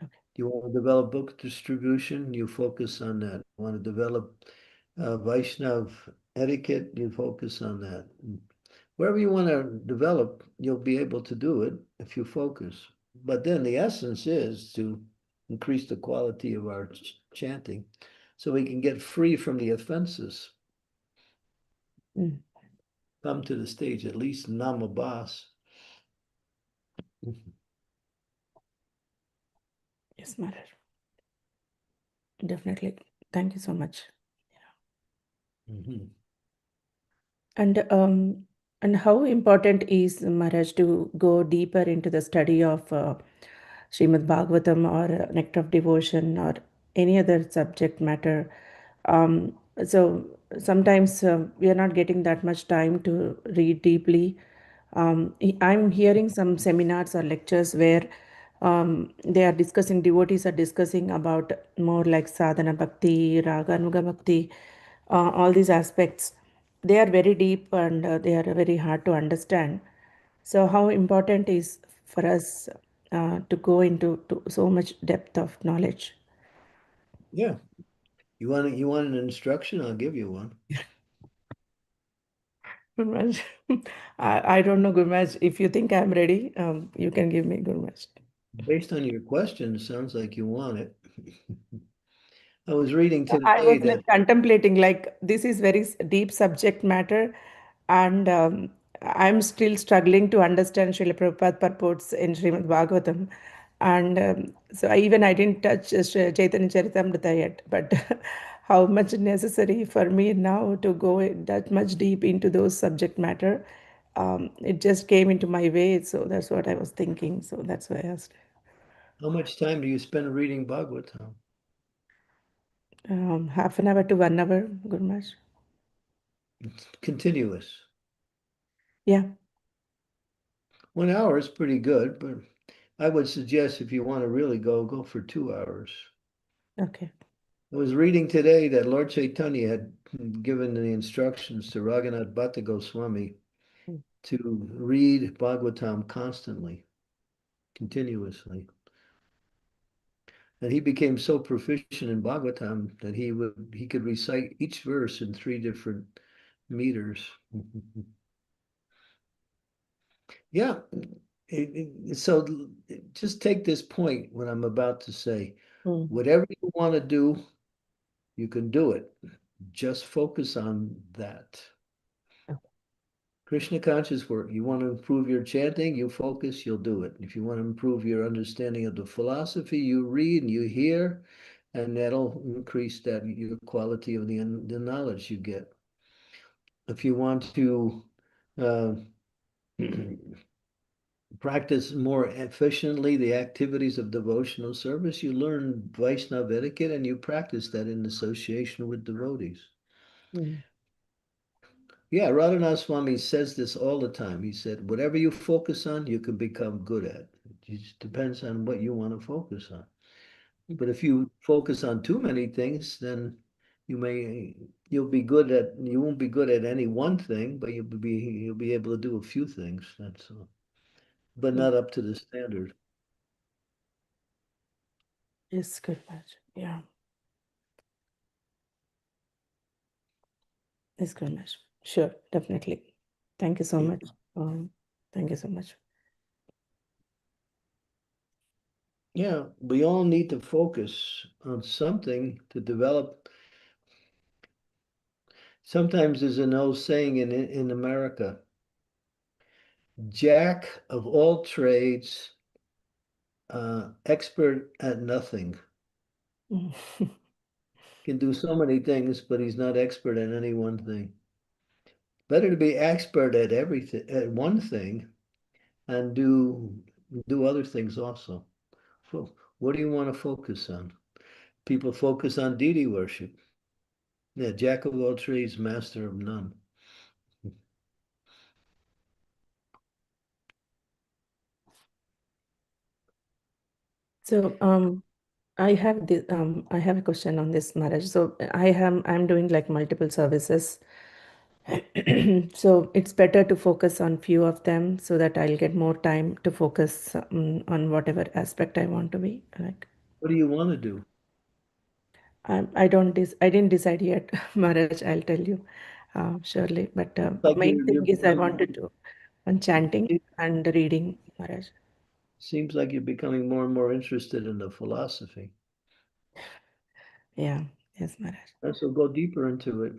Okay.
You want to develop book distribution, you focus on that. You want to develop Vaishnav etiquette, you focus on that. Wherever you want to develop, you'll be able to do it if you focus. But then the essence is to increase the quality of our chanting so we can get free from the offenses. Come to the stage, at least Namabas.
yes, Maharaj. Definitely. Thank you so much. And how important is, Maharaj, to go deeper into the study of Srimad Bhagavatam or Nectar of Devotion or any other subject matter? So sometimes we are not getting that much time to read deeply. I'm hearing some seminars or lectures where they are discussing, devotees are discussing about more like sadhana bhakti, raga anuga bhakti, all these aspects. They are very deep and they are very hard to understand. So how important is for us to go into so much depth of knowledge?
Yeah. You want an instruction? I'll give you one.
Gurmaj, I don't know, Gurmaj. If you think I'm ready, you can give me, Gurmaj.
Based on your question, it sounds like you want it. I was reading
I
today
was
that
like contemplating, like this is very deep subject matter, and I'm still struggling to understand Srila Prabhupada purports in Srimad Bhagavatam, and so I didn't touch Chaitanya Charitamrita yet, but how much necessary for me now to go that much deep into those subject matter. It just came into my way, so that's what I was thinking. So that's why I asked.
how much time do you spend reading Bhagavatam?
Half an hour to 1 hour, Gurmaj.
It's continuous.
Yeah.
1 hour is pretty good, but I would suggest if you want to really go for 2 hours.
Okay.
I was reading today that Lord Chaitanya had given the instructions to Raghunath Bhatta Goswami to read Bhagavatam constantly, continuously. And he became so proficient in Bhagavatam that he could recite each verse in 3 different meters. Yeah. So just take this point when I'm about to say, whatever you want to do, you can do it. Just focus on that. Krishna conscious work. You want to improve your chanting, you focus, you'll do it. If you want to improve your understanding of the philosophy, you read and you hear, and that'll increase your quality of the knowledge you get. If you want to practice more efficiently the activities of devotional service, you learn Vaishnava etiquette and you practice that in association with devotees. Yeah, Radhanath Swami says this all the time. He said, whatever you focus on, you can become good at. It just depends on what you want to focus on. But if you focus on too many things, then you won't be good at any one thing, but you'll be able to do a few things. That's all. But not up to the standard.
Yes, good match. Yeah. It's good match. Sure, definitely. Thank you so much. Thank you so much.
Yeah, we all need to focus on something to develop. Sometimes there's an old saying in America, Jack of all trades, expert at nothing. Can do so many things, but he's not expert at any one thing. Better to be expert at everything, at one thing, and do other things also. So what do you want to focus on? People focus on deity worship. Yeah, Jack of all trades, master of none.
So I have a question on this, Maharaj. So I'm doing like multiple services. So it's better to focus on few of them so that I'll get more time to focus on whatever aspect I want to be. Like
What do you want to do?
I didn't decide yet, Maharaj. I'll tell you surely. But
Like
main
you're
thing is I
becoming,
want to do on chanting
it
and reading, Maharaj.
seems like you're becoming more and more interested in the philosophy.
Yeah, yes, Maharaj.
And so go deeper into it.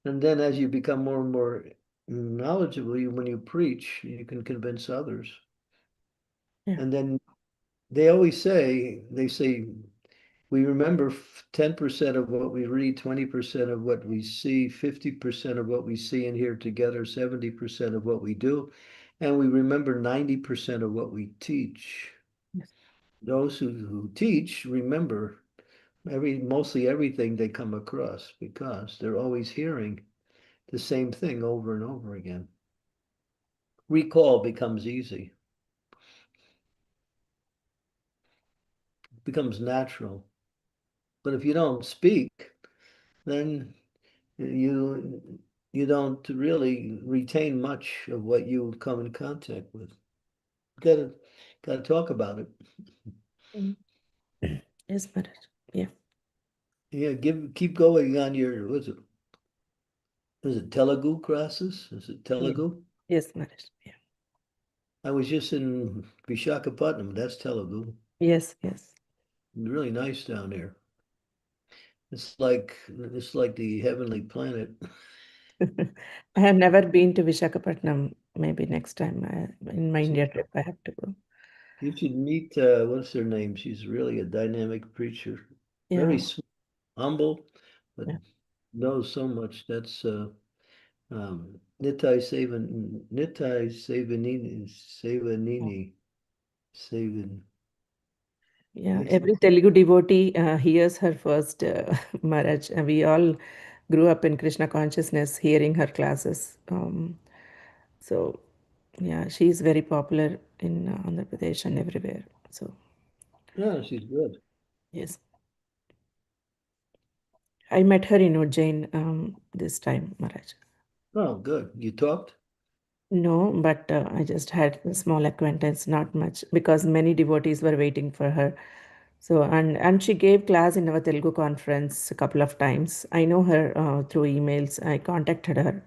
And then as you become more and more knowledgeable, when you preach, you can convince others.
Yeah.
And then they say, we remember 10% of what we read, 20% of what we see, 50% of what we see and hear together, 70% of what we do, and we remember 90% of what we teach.
Yes.
Those who teach remember mostly everything they come across because they're always hearing the same thing over and over again. Recall becomes easy. It becomes natural. But if you don't speak, then you don't really retain much of what you come in contact with. Gotta talk about it.
Mm. Yes, Maharaj. Yeah.
Yeah, keep going on your is it Telugu classes? Is it
Yeah.
Telugu?
Yes, Maharaj. Yeah.
I was just in Vishakhapatnam, that's Telugu.
Yes, yes.
Really nice down there. It's like the heavenly planet.
I have never been to Visakhapatnam. Maybe next time in my India trip, I have to go.
You should meet what's her name? She's really a dynamic preacher. Very
Yeah.
humble, but
Yeah.
knows so much. That's Nitai Savanini.
Yeah.
Yes.
Every Telugu devotee hears her first, Maharaj. And we all grew up in Krishna consciousness, hearing her classes. So, yeah, she's very popular in Andhra Pradesh and everywhere. So,
Yeah, she's good.
yes. I met her in Ujjain this time, Maharaj.
Oh, good. You talked?
No, but I just had a small acquaintance, not much, because many devotees were waiting for her. So, and she gave class in our Telugu conference a couple of times. I know her through emails. I contacted her,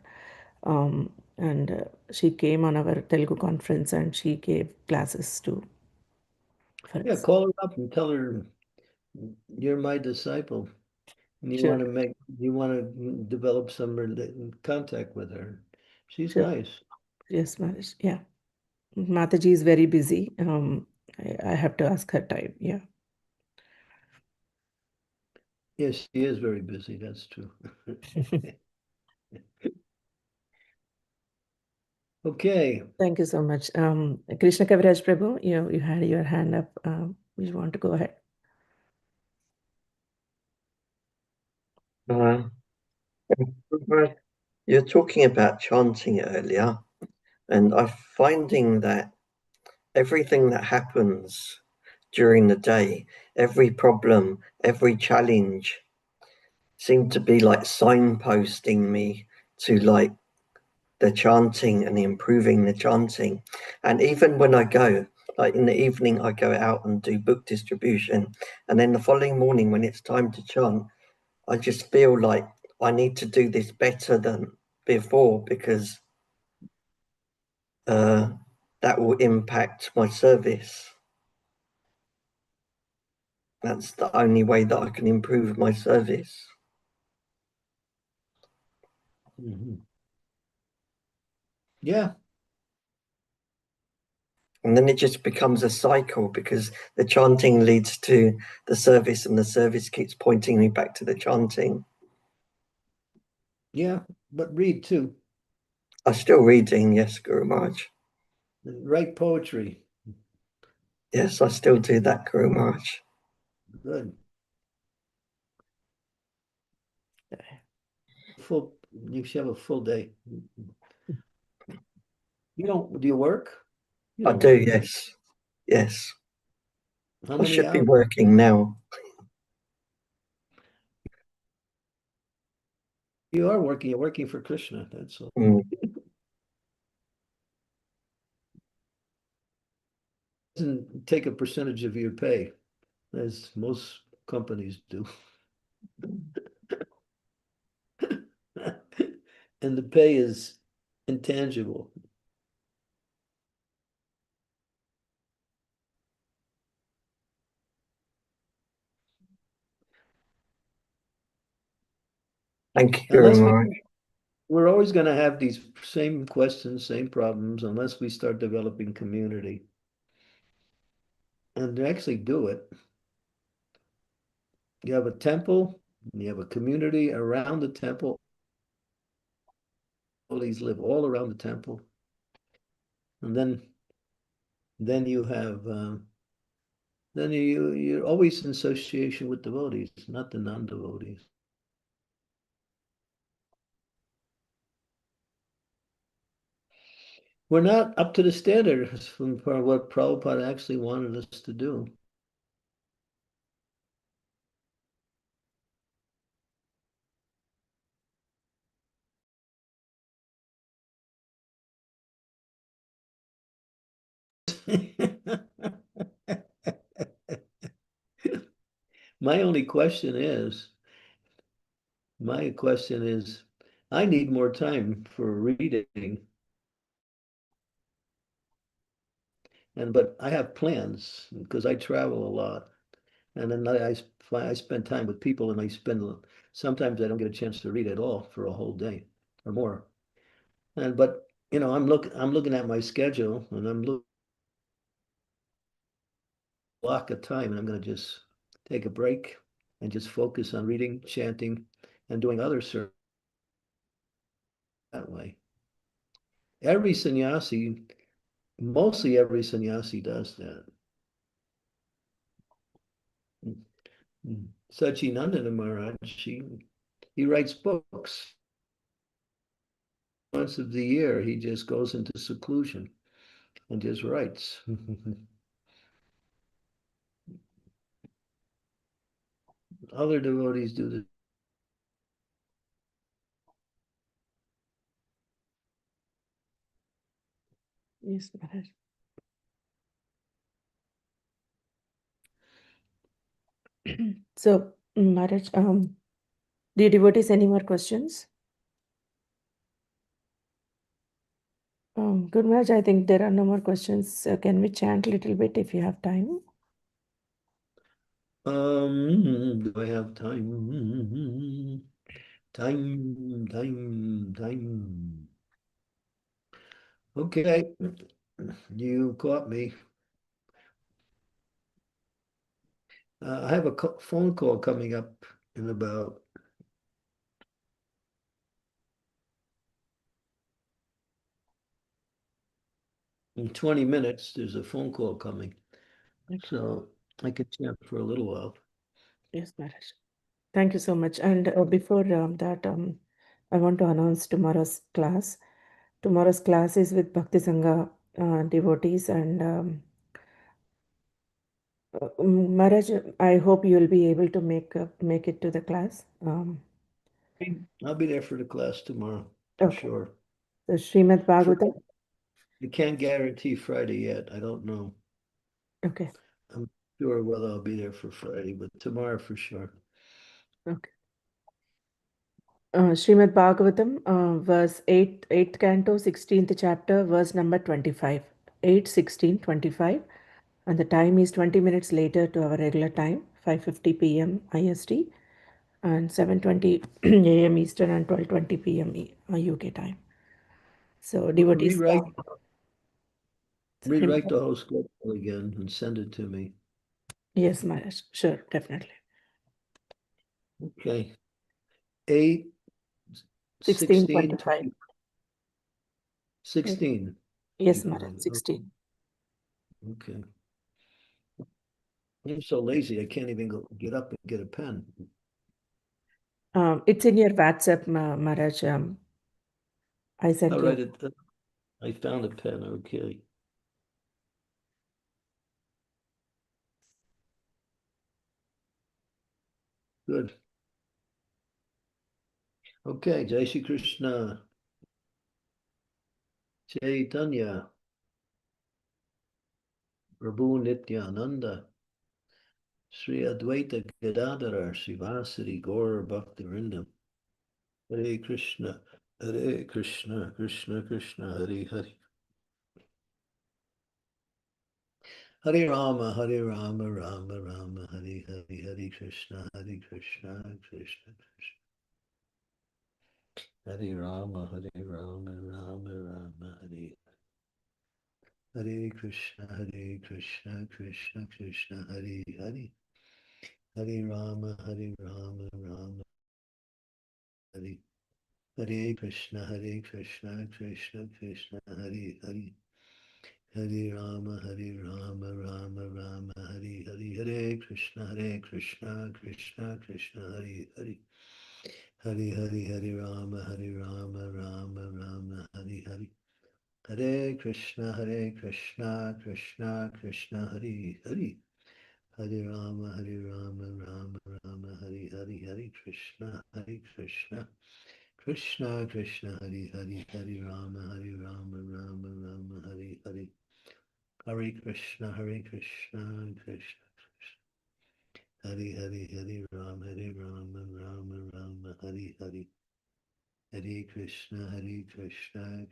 and she came on our Telugu conference and she gave classes too for
Yeah,
us.
call her up and tell her you're my disciple. And
Sure,
you want to develop some contact with her. She's
sure.
nice.
Yes, Maharaj. Yeah. Mataji is very busy. I have to ask her time. Yeah.
Yes, she is very busy. That's true. Okay.
Thank you so much. Krishna Kaviraj Prabhu, you had your hand up. You want to go ahead?
You're talking about chanting earlier, and I'm finding that everything that happens during the day, every problem, every challenge, seem to be like signposting me to like the chanting and improving the chanting. And even when I go, like in the evening, I go out and do book distribution. And then the following morning, when it's time to chant, I just feel like I need to do this better than before because that will impact my service. That's the only way that I can improve my service.
Yeah.
And then it just becomes a cycle because the chanting leads to the service and the service keeps pointing me back to the chanting.
Yeah. But read too.
I'm still reading, yes, Guru Maharaj.
Write poetry.
Yes, I still do that, Guru Maharaj.
Good. You should have a full day. Do you work? You
I
don't
do,
work.
yes. Yes.
How
I
many
should be
hours?
working now.
You are working. You're working for Krishna. That's all.
Mm.
Doesn't take a percentage of your pay, as most companies do. And the pay is intangible.
Thank you,
Unless
Maharaj.
we're always going to have these same questions, same problems, unless we start developing community. And to actually do it, you have a temple, you have a community around the temple. Devotees live all around the temple. And then you have then you're always in association with devotees, not the non-devotees. We're not up to the standard from what Prabhupada actually wanted us to do. My question is, I need more time for reading. But I have plans because I travel a lot. And then I spend time with people, and sometimes I don't get a chance to read at all for a whole day or more. But I'm looking at my schedule, and I'm looking block of time, and I'm going to just take a break and just focus on reading, chanting, and doing other service that way. Mostly every sannyasi does that. Sachinandana Maharaj, he writes books. Months of the year, he just goes into seclusion and just writes. Other devotees do this.
Yes, Maharaj. So, Maharaj, do you devotees any more questions? Good, Maharaj. I think there are no more questions. Can we chant a little bit if you have time?
Do I have time? Time. Okay, you caught me. I have a phone call coming up in about in 20 minutes. There's a phone call coming.
Okay.
So I could chant for a little while.
Yes, Maharaj. Thank you so much. And before that, I want to announce tomorrow's class. Tomorrow's class is with Bhakti Sangha devotees. And Maharaj, I hope you will be able to make it to the class.
I'll be there for the class tomorrow, for
Okay.
sure.
So Srimad Bhagavatam.
You can't guarantee Friday yet. I don't know.
Okay.
I'm sure whether I'll be there for Friday, but tomorrow for sure.
Okay. Srimad Bhagavatam, verse 8th canto, 16th chapter, verse number 25. 8, 16, 25. And the time is 20 minutes later to our regular time, 5:50 p.m. IST, and 7:20 a.m. Eastern and 12:20 p.m. UK time. So devotees.
Rewrite the whole schedule again and send it to me.
Yes, Maharaj. Sure, definitely.
Okay. 8,
16,
16,
25.
16.
Yes, Maharaj. 16.
Okay. I'm so lazy, I can't even get up and get a pen.
It's in your WhatsApp, Maharaj. I sent
I'll
you.
write it. I found a pen. Okay. Good. Okay, Jai Shri Krishna. Chaitanya. Prabhu Nityananda. Sri Advaita Gadadhara Srivasadi Gaur Bhaktivinoda. Hare Krishna, Krishna Krishna, Hare Hare. Hare Rama, Rama Rama, Hare Hare, Hare Krishna, Krishna Krishna. Hare Rama, Rama Rama, Hare Hare Krishna, Krishna Krishna, Hare Hare. Hare Rama, Rama Hare Hare Krishna, Krishna Krishna, Hare Hare. Hare Rama, Rama Hare Hare. Hare Krishna, Krishna Krishna, Hare Hare. Hare Rama, Rama Hare Hare. Hare Krishna, Krishna Krishna, Hare Hare. Hare Rama, Rama Hare Hare. Hare Krishna, Krishna Krishna, Hare Hare. Hare Rama, Rama Hare Hare. Hare Krishna, Krishna Krishna. Hare Rama, Rama Hare Hare. Hare Krishna,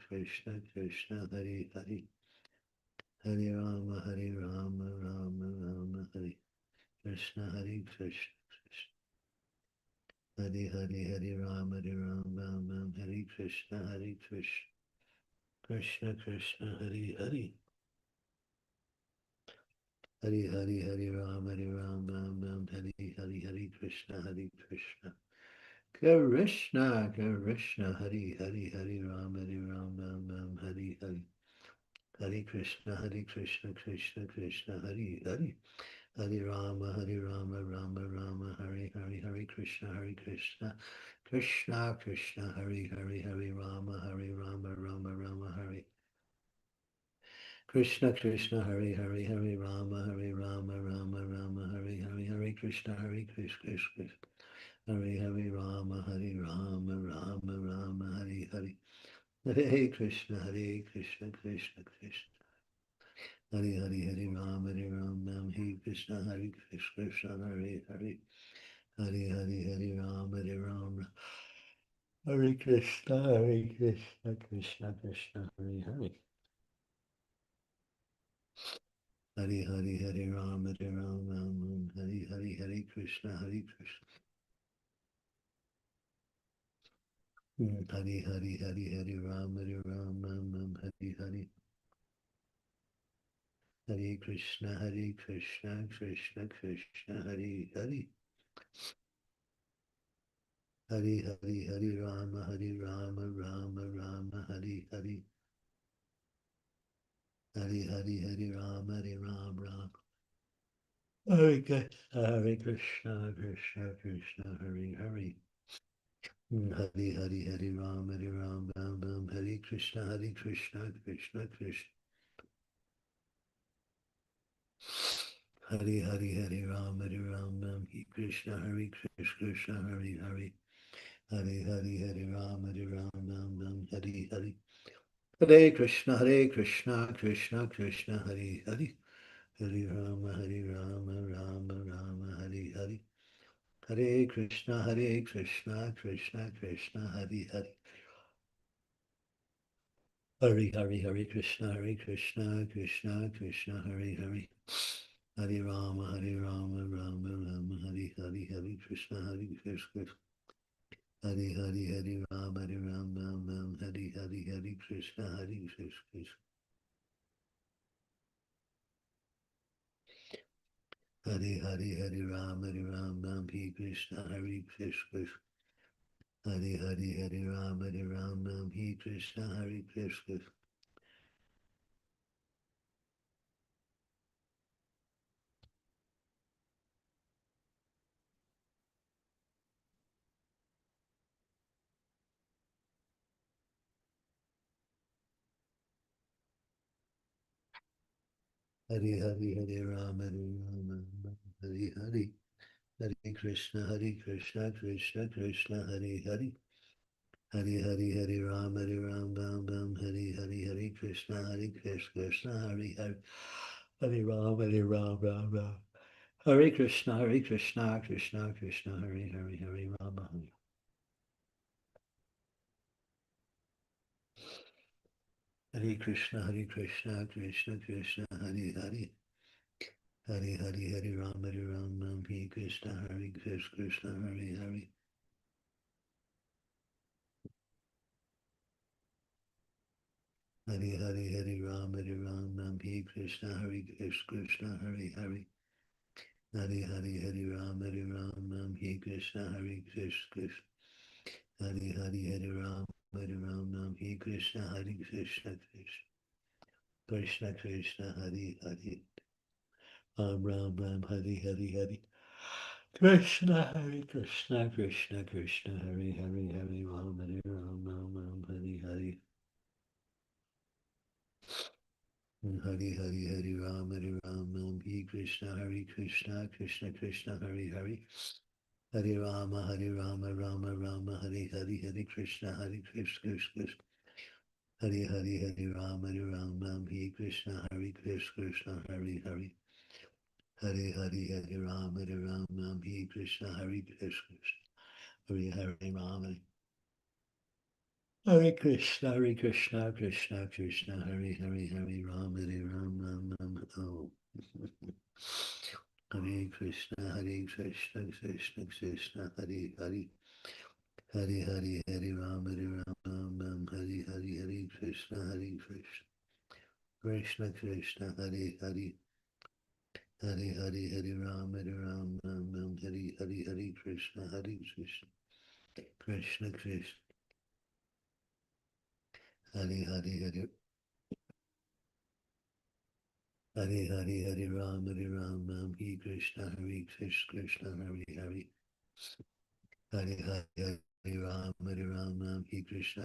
Krishna Krishna, Hare Hare. Hare Rama, Rama Hare Krishna, Krishna Hare Hare Rama, Hare Krishna, Krishna Krishna, Hare Hare. Hare Rama, Hare Hare Krishna, Krishna. Krishna, Hare Rama, Hare Hare. Hare Krishna, Krishna, Hare Hare. Hare Rama, Rama, Hare Krishna, Krishna, Hare Rama, Rama, Hare Krishna, Hare Rama, Rama, Hare Krishna, Krishna, Hare Rama, Rama, Hare Hare. Hare Krishna, Krishna Krishna. Hare Rama, Hare Krishna, Krishna, Hare Hare. Hare Rama, Hare Krishna, Krishna Krishna, Hare Hare. Hare Rama, Hare Krishna, Krishna. Hare Rama, Hare Hare. Hare Krishna, Krishna Krishna, Hare Hare. Hare Rama, Rama Hare Hare. Hare Rama, Rama. Hare Krishna, Krishna, Hare Hare. Hare Rama, Hare Krishna, Krishna Krishna. Hare Rama, Hare Krishna, Krishna, Hare Hare. Hare Rama, Hare Hare. Hare Krishna, Krishna Krishna, Hare Hare. Hare Rama, Rama, Hare Hare. Hare Krishna, Krishna Krishna, Hare Hare. Hare Krishna, Krishna Krishna, Hare Hare. Hare Rama, Rama, Hare Hare. Hare Krishna, Krishna. Hare Rama, Hare Hare. Hare Krishna, Krishna. Hare Rama, Hare Krishna, Krishna. Hare Rama, Hare Krishna, Krishna. Hare Rama, Hare Hare. Hare Krishna, Krishna Krishna, Hare Hare. Hare Hare, Hare Ram, Bam Bam, Hare Hare, Hare Krishna, Krishna, Hare Hare. Hare Ram, Bam Bam. Hare Krishna, Krishna Krishna, Hare Hare, Hare Rama, Hare. Hare Krishna, Krishna Krishna, Hare Hare. Hare Hare, Hare Ram, Bam, Hare Krishna, Krishna, Hare Hare. Hare Hare, Hare Ram, Bam, Hare Krishna, Krishna, Hare Hare. Hare Hare, Hare Ram, Bam, Hare Krishna, Krishna. Hare Hare, Hare Ram, Bam, Hare Krishna, Krishna, Krishna Krishna, Hare Hare. Ram Ram, Hare Hare, Hare Krishna, Krishna Krishna, Hare Hare, Hare Ram, Ram, Hare Hare. Hare Hare, Hare Ram, Ram, Hare Krishna, Krishna Krishna, Hare Hare. Hare Rama, Rama, Hare Hare, Hare Krishna, Krishna. Hare Hare, Hare Rama, Hare Krishna, Krishna, Hare Hare. Hare Hare, Hare Rama, Hare Krishna, Krishna. Hare Hare Rama. Hare Krishna, Krishna Krishna, Hare Hare, Hare Rama, oh. Hare Krishna, Krishna Krishna, Hare Hare. Hare Hare, Hare Rama, Hare Hare, Hare Krishna, Krishna Krishna, Hare Hare. Hare Hare, Hare Ram, Hare Hare, Hare Krishna, Krishna Krishna. Hare Hare, Hare Hare Hare, Hare Ram, Hare Krishna, Krishna, Hare Hare. Hare Hare, Hare Ram, Hare Krishna,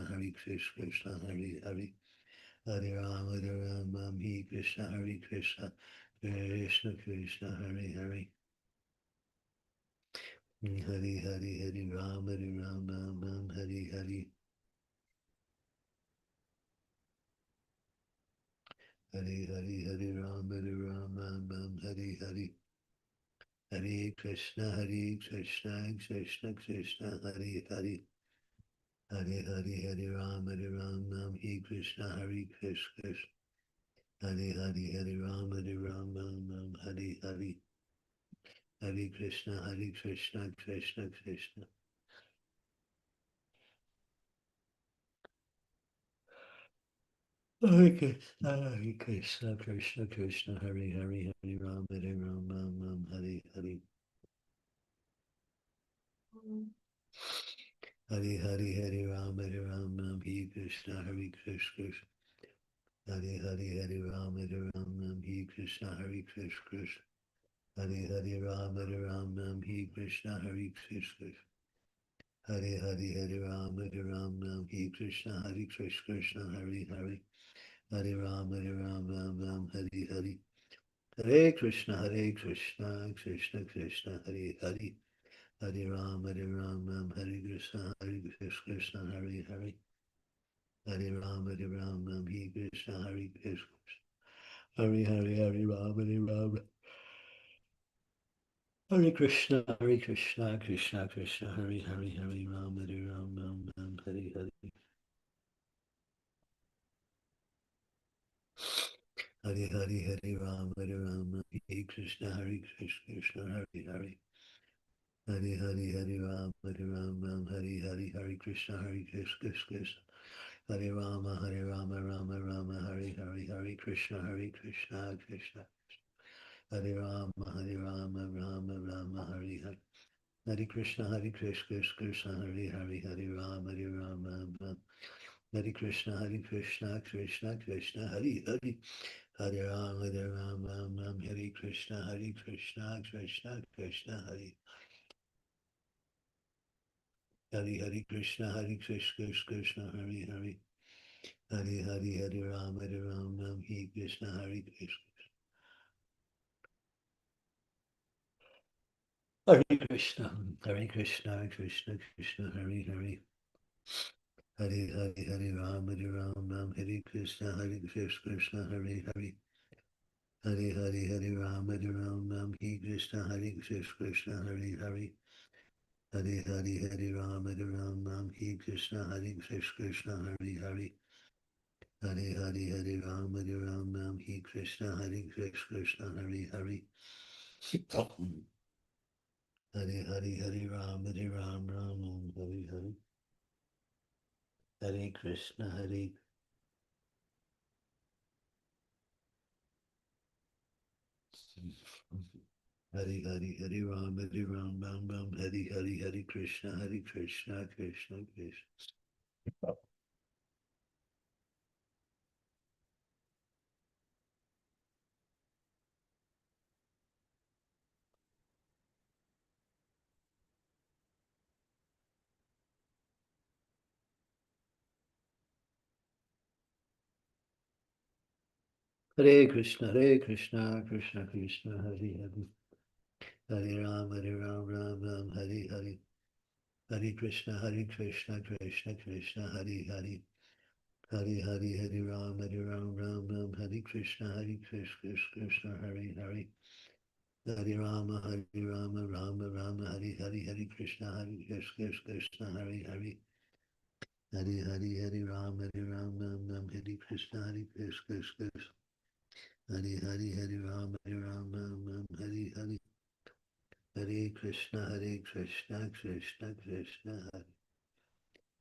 Krishna, Hare Hare. Hare Ram, Hare Krishna, Krishna, Krishna, Hare Hare. Hare Hare, Hare Ram, Hare Hare. Hare Hare, Hare Ram, Hare Hare. Hare Krishna, Krishna Krishna, Hare Hare. Hare Hare, Hare Ram, Hare Krishna, Krishna. Hare Hare, Hare Ram, Hare Hare. Hare Krishna, Krishna Krishna. Hare Krishna, Krishna, Hare Hare, Hare Ram, Hare Hare. Hare Hare, Hare Ram, Hare Krishna, Krishna. Hare Hare, Hare Ram, Hare Krishna, Krishna. Hare Hare, Ram, Hare Krishna, Krishna. Hare Hare, Hare Ram, Hare Krishna, Krishna, Hare Hare. Hare Ram, Hare Hare. Hare Krishna, Krishna Krishna, Hare Hare. Hare Ram, Hare Krishna, Krishna, Hare Hare. Hare Ram, Hare Krishna, Krishna. Hare Hare, Hare Ram, Hare Krishna, Krishna Krishna, Hare Hare, Hare Ram, Hare Hare. Hare Hare, Hare Ram, Hare Krishna, Krishna, Hare Hare. Hare Hare, Hare Ram, Hare Hare, Hare Krishna, Krishna. Hare Rama, Rama, Hare Hare, Hare Krishna, Krishna, Hare Rama, Rama, Hare Hare. Hare Krishna, Krishna, Hare Hare, Hare Rama, Hare Krishna, Krishna, Krishna, Hare Hare. Hare Rama, Hare Krishna, Krishna, Hare Hare Krishna, Krishna, Hare Hare. Hare Hare, Hare Rama, Hare Krishna, Krishna. Hare Krishna, Krishna, Krishna, Hare Hare. Hare Ram, Hare Krishna, Krishna, Hare Hare. Hare Ram, Hare Krishna, Krishna, Hare Hare. Hare Ram, Hare Krishna, Krishna, Hare Hare. Hare Ram, Hare Krishna, Krishna, Hare Hare. Hare Ram, Ram, Hare Hare. Hare Krishna, Hare Ram, Hare Krishna, Krishna, Krishna. Hare Krishna, Krishna, Krishna, Hare Hare. Hare Ram, Ram, Hare Hare. Hare Krishna, Krishna, Krishna, Hare Hare. Hare Ram, Ram, Hare Krishna, Krishna, Hare Hare. Hare Rama, Rama, Hare Hare, Hare Krishna, Krishna, Hare Hare. Hare Rama, Ram, Hare Krishna, Krishna. Hare Rama, Ram, Hare Hare. Hare Krishna, Krishna, Krishna,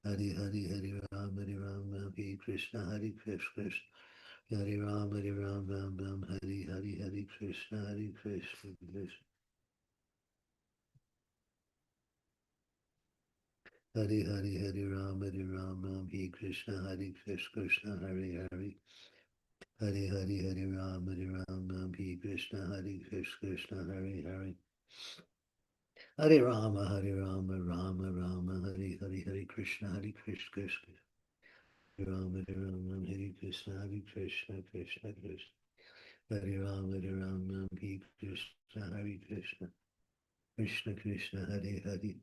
Hare Rama, Hare Krishna, Krishna. Hare Rama, Ram, Hare Hare, Hare Krishna, Krishna. Hare Rama, Hare Krishna, Krishna, Hare Hare. Hare Rama, Hare Krishna, Krishna, Hare Hare. Hare Rama, Rama, Hare Hare, Hare Krishna, Krishna. Hare Rama, Hare Krishna, Krishna, Krishna. Hare Rama, Hare Krishna, Krishna. Krishna, Krishna, Hare Hare.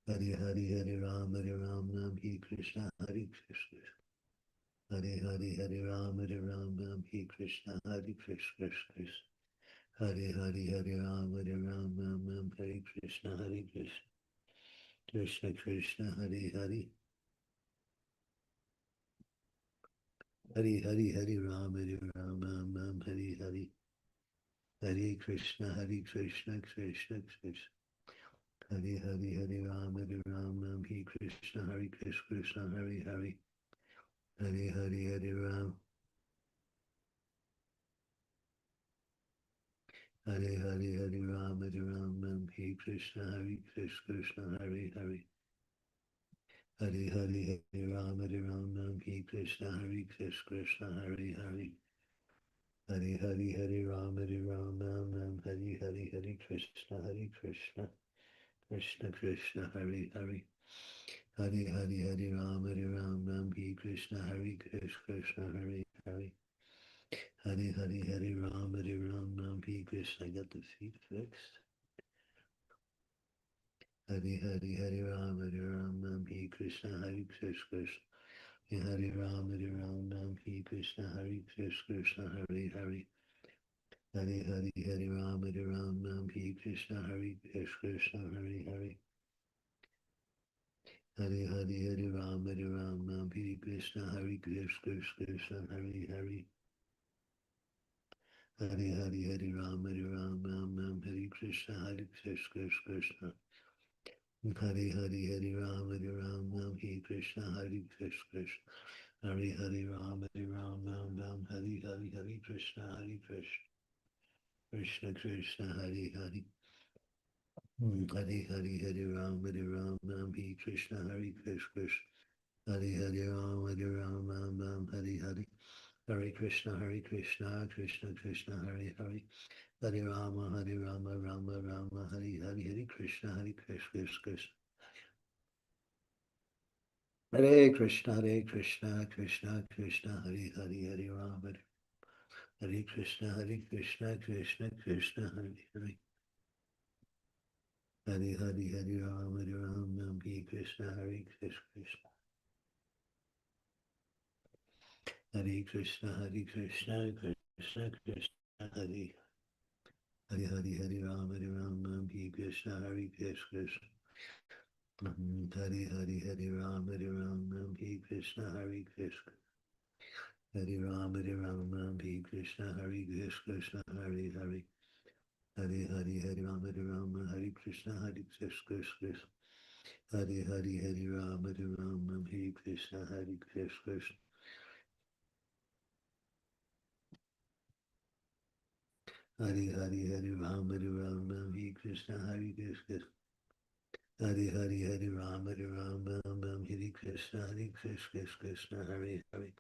Hare Rama, Hare Krishna, Krishna. Hare Rama, Hare Krishna, Krishna. Hare Rama, Hare Krishna, Krishna. Krishna, Krishna, Hare Hare. Hare Rama, Hare Hare. Hare Krishna, Krishna, Krishna. Hare Rama, Hare Krishna, Krishna, Hare Hare. Hare Rama. Hare Rama, Hare Krishna, Krishna, Hare Hare. Hare Rama, Hare Krishna, Krishna, Hare Hare. Hare Rama, Hare Hare Krishna, Krishna. Krishna, Krishna, Hare Hare. Hare Rama, Hare Krishna, Krishna, Hare Hare. Hare Rama, Hare Krishna. I got the feet fixed. Hare Rama, Hare Krishna, Krishna. Hare Rama, Hare Krishna, Krishna, Hare Hare. Hare Rama, Hare Krishna, Krishna, Hare Hare. Hare Rama, Hare Krishna, Krishna, Hare Hare. Hare Rama, Hare Krishna, Krishna. Hare Rama, Hare Krishna, Krishna. Hare Rama, Hare Krishna, Krishna. Krishna, Krishna, Hare Hare. Hare Rama, Hare Krishna, Krishna. Hare Rama, Hare Hare. Hare Krishna, Krishna, Krishna, Hare Hare. Hare Rama, Rama, Hare Hare. Hare Krishna, Krishna. Hare Krishna, Krishna, Krishna, Hare Hare. Hare Rama, Hare Krishna, Krishna, Krishna, Hare Hare. Hari Hari Hari Ram Ram Hare Krishna Hare Krishna Hare Krishna Hare Krishna Krishna Krishna Hare Hari Hari Hari Ram Hare Krishna Hare Krishna Hari Hari Hari Ram Hare Krishna Hare Krishna Hari Ram Hare Krishna Hare Krishna Hari Hari Hari Hari Hari Ram Hare Krishna Hare Krishna Hari Hari Hari Ram Hare Krishna Hare Krishna Hari Hari Hari Ram Hare Krishna Hare Krishna Hari Hari Hari Ram Hare Krishna Krishna Hari Hari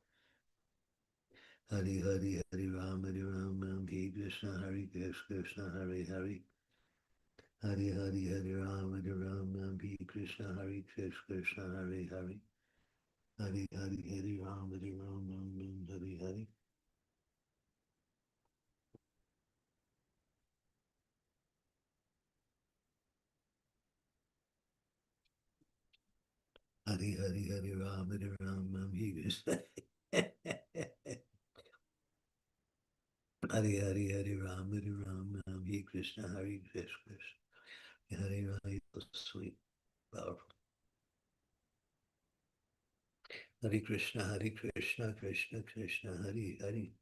Hari Hari Hari Ram Hare Krishna Krishna Hari Hari Hari Hari Hari Ram Hare Krishna Krishna Hari Hari Hari Hari Hari Ram Hari Hari Hari Hari Hari Ram Hare Krishna Hari Hari Hari Ram Hare Krishna Krishna Hari Hari, so sweet, powerful. Hari Krishna Krishna Krishna Hari Hari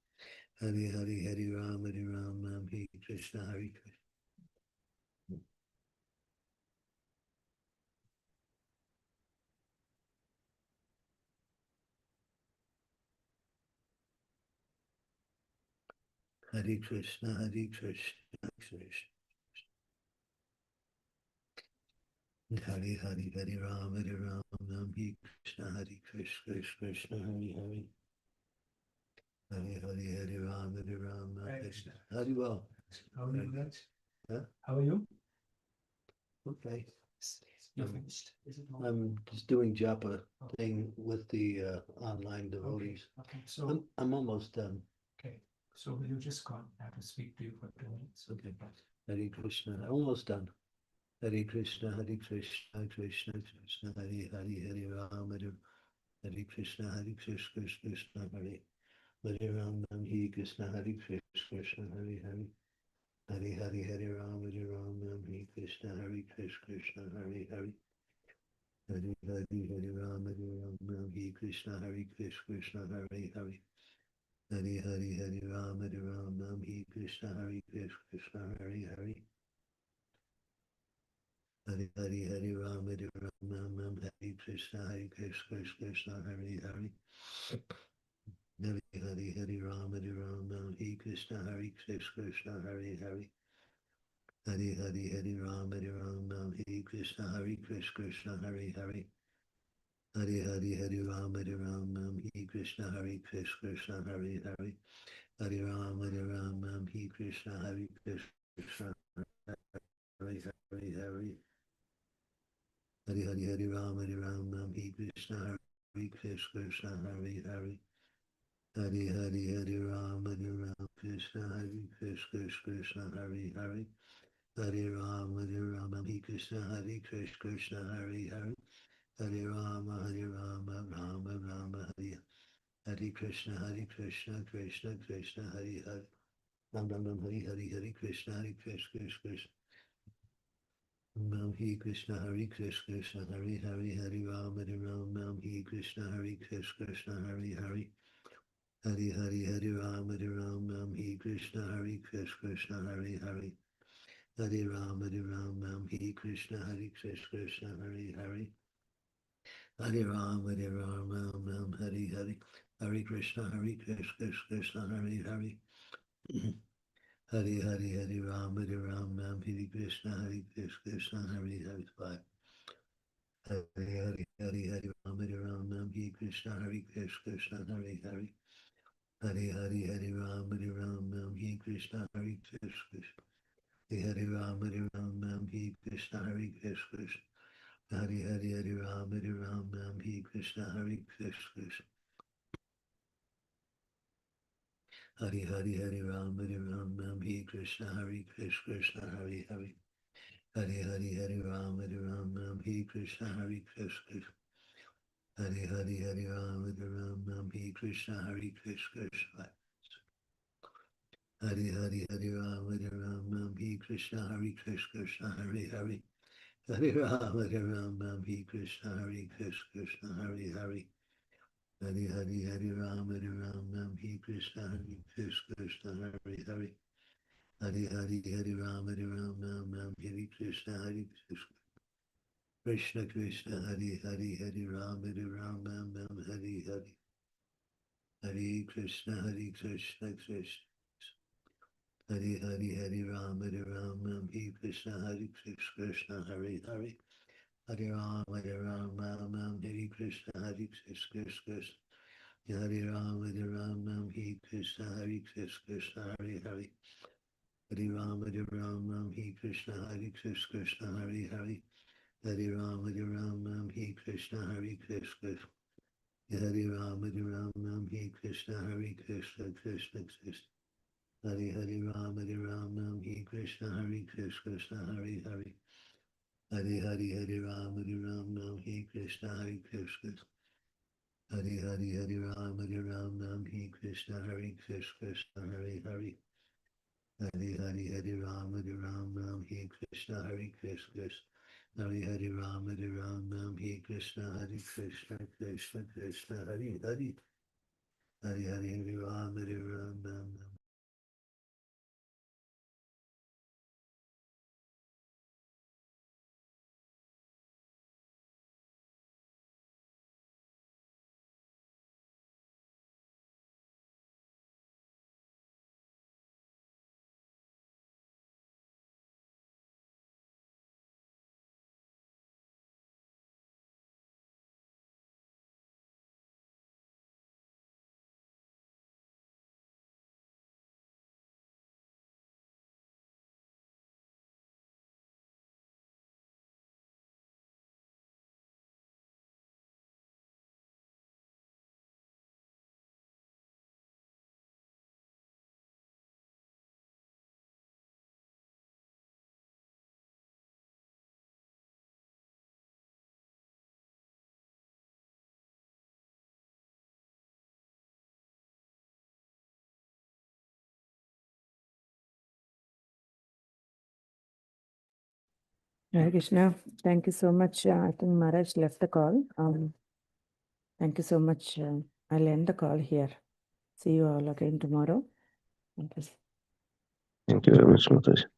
Hari Hari Hari Ram Hare Krishna Krishna Hare Krishna Krishna Hari Hari Hari Ram Hare Krishna Krishna Hari Hari Hari Hari Hari Ram Hari well.
How are you guys?
Huh?
How are you?
Okay.
You're finished. Is it not?
I'm just doing japa thing with the online devotees.
Okay. So
I'm almost done.
okay. So will you just come? I have to speak to you for 2 minutes.
Okay. Hare Krishna. Almost done. Hare Krishna Krishna Krishna Hare Hare Hare Ram Hare Krishna Krishna Hare Hare Ram Hare Krishna Krishna Hare Hare Hare Hare Hare Ram Hare Krishna Krishna Hare Hare Hare Hare Hare Ram Hare Krishna Krishna Hare Hare Hare Hare Hare Ram Hare Krishna Krishna Hare Hare Hari Hari Hari Ram Hare Krishna Krishna Hari Hari Hari Hari Hari Ram Hare Krishna Krishna Hari Hari Hari Hari Hari Ram Hare Krishna Krishna Hari Hari Hari Hari Hari Ram Hare Krishna Krishna Hari Hari Hari Ram Hare Krishna Krishna Hari Hari Hari Hari Hari Hari Ram Hare Krishna Krishna Hari Hari Hari Hari Hari Ram Krishna Krishna Hari Hari Hari Ram Hare Krishna Krishna Hari Hari Hari Rama Rama Hari Hari Krishna Krishna Krishna Hari Hari Ram Hari Hari Hari Krishna Krishna Hare Krishna Krishna Hare Hare Hare Ram Hare Krishna Krishna Hare Hare Hare Hare Hare Ram Hare Krishna Krishna Hare Hare Hare Ram Hare Krishna Krishna Hare Hare Hare Ram Hare Hare Hare Krishna Krishna Hare Hare Hari Hari Hari Ram Hare Krishna Krishna Hare Hare Bye. Hari Hari Hari Hari Ram Hare Krishna Krishna Hare Hare Hari Hari Hari Ram Hare Krishna Krishna Hari Ram Hare Krishna Krishna Hari Hari Hari Ram Hare Krishna Krishna Hari Hari Hari Ram Hare Krishna Krishna Hari Hari Hare Hare Hare Ram Ram, Hare Krishna Hare Krishna. Hare Hare Hare Ram Ram, Hare Krishna Hare Krishna. Hare Hare Hare Ram Ram, Hare Krishna Hare Krishna. Hare Hare Hare Ram Ram, Hare Krishna Hare Krishna. Hare Hare Hare Hare Hare Ram Ram, Hare Krishna Hare Krishna. Hare Hare Hare Hare Hare Ram Ram, Hare Krishna Hare Krishna. Krishna Krishna Hare Hare Hare Ram Ram, Hare Hare Hare Krishna Krishna Hare Hare Hare Ram Ram, Hare Krishna Hare Krishna. Hare Hare Hare Ram Hare Krishna Hare Krishna. Hare Ram Hare Krishna Hare Krishna. Hare Hare Hare Ram Hare Krishna Hare Krishna. Hare Hare Hare Ram Hare Krishna Hare Krishna. Hare Ram Hare Krishna Hare Krishna. Krishna Krishna Hare Hare Ram Hare Krishna Hare Krishna. Hare Hare Hare Hare Hare Ram Hare Krishna Hare Krishna. Hare Hare Hare Ram Hare Krishna Hare Krishna. Hare Hare Hare Hare Hare Ram Hare Krishna Hare Krishna. Hare Hare Ram Hare Krishna Hare Krishna. Krishna Krishna Hare Hare Hare Hare Hare Ram.
Hare Krishna. Thank you so much. I think Maharaj left the call. Thank you so much. I'll end the call here. See you all again tomorrow. Thank you.
Thank you very much, Mataji.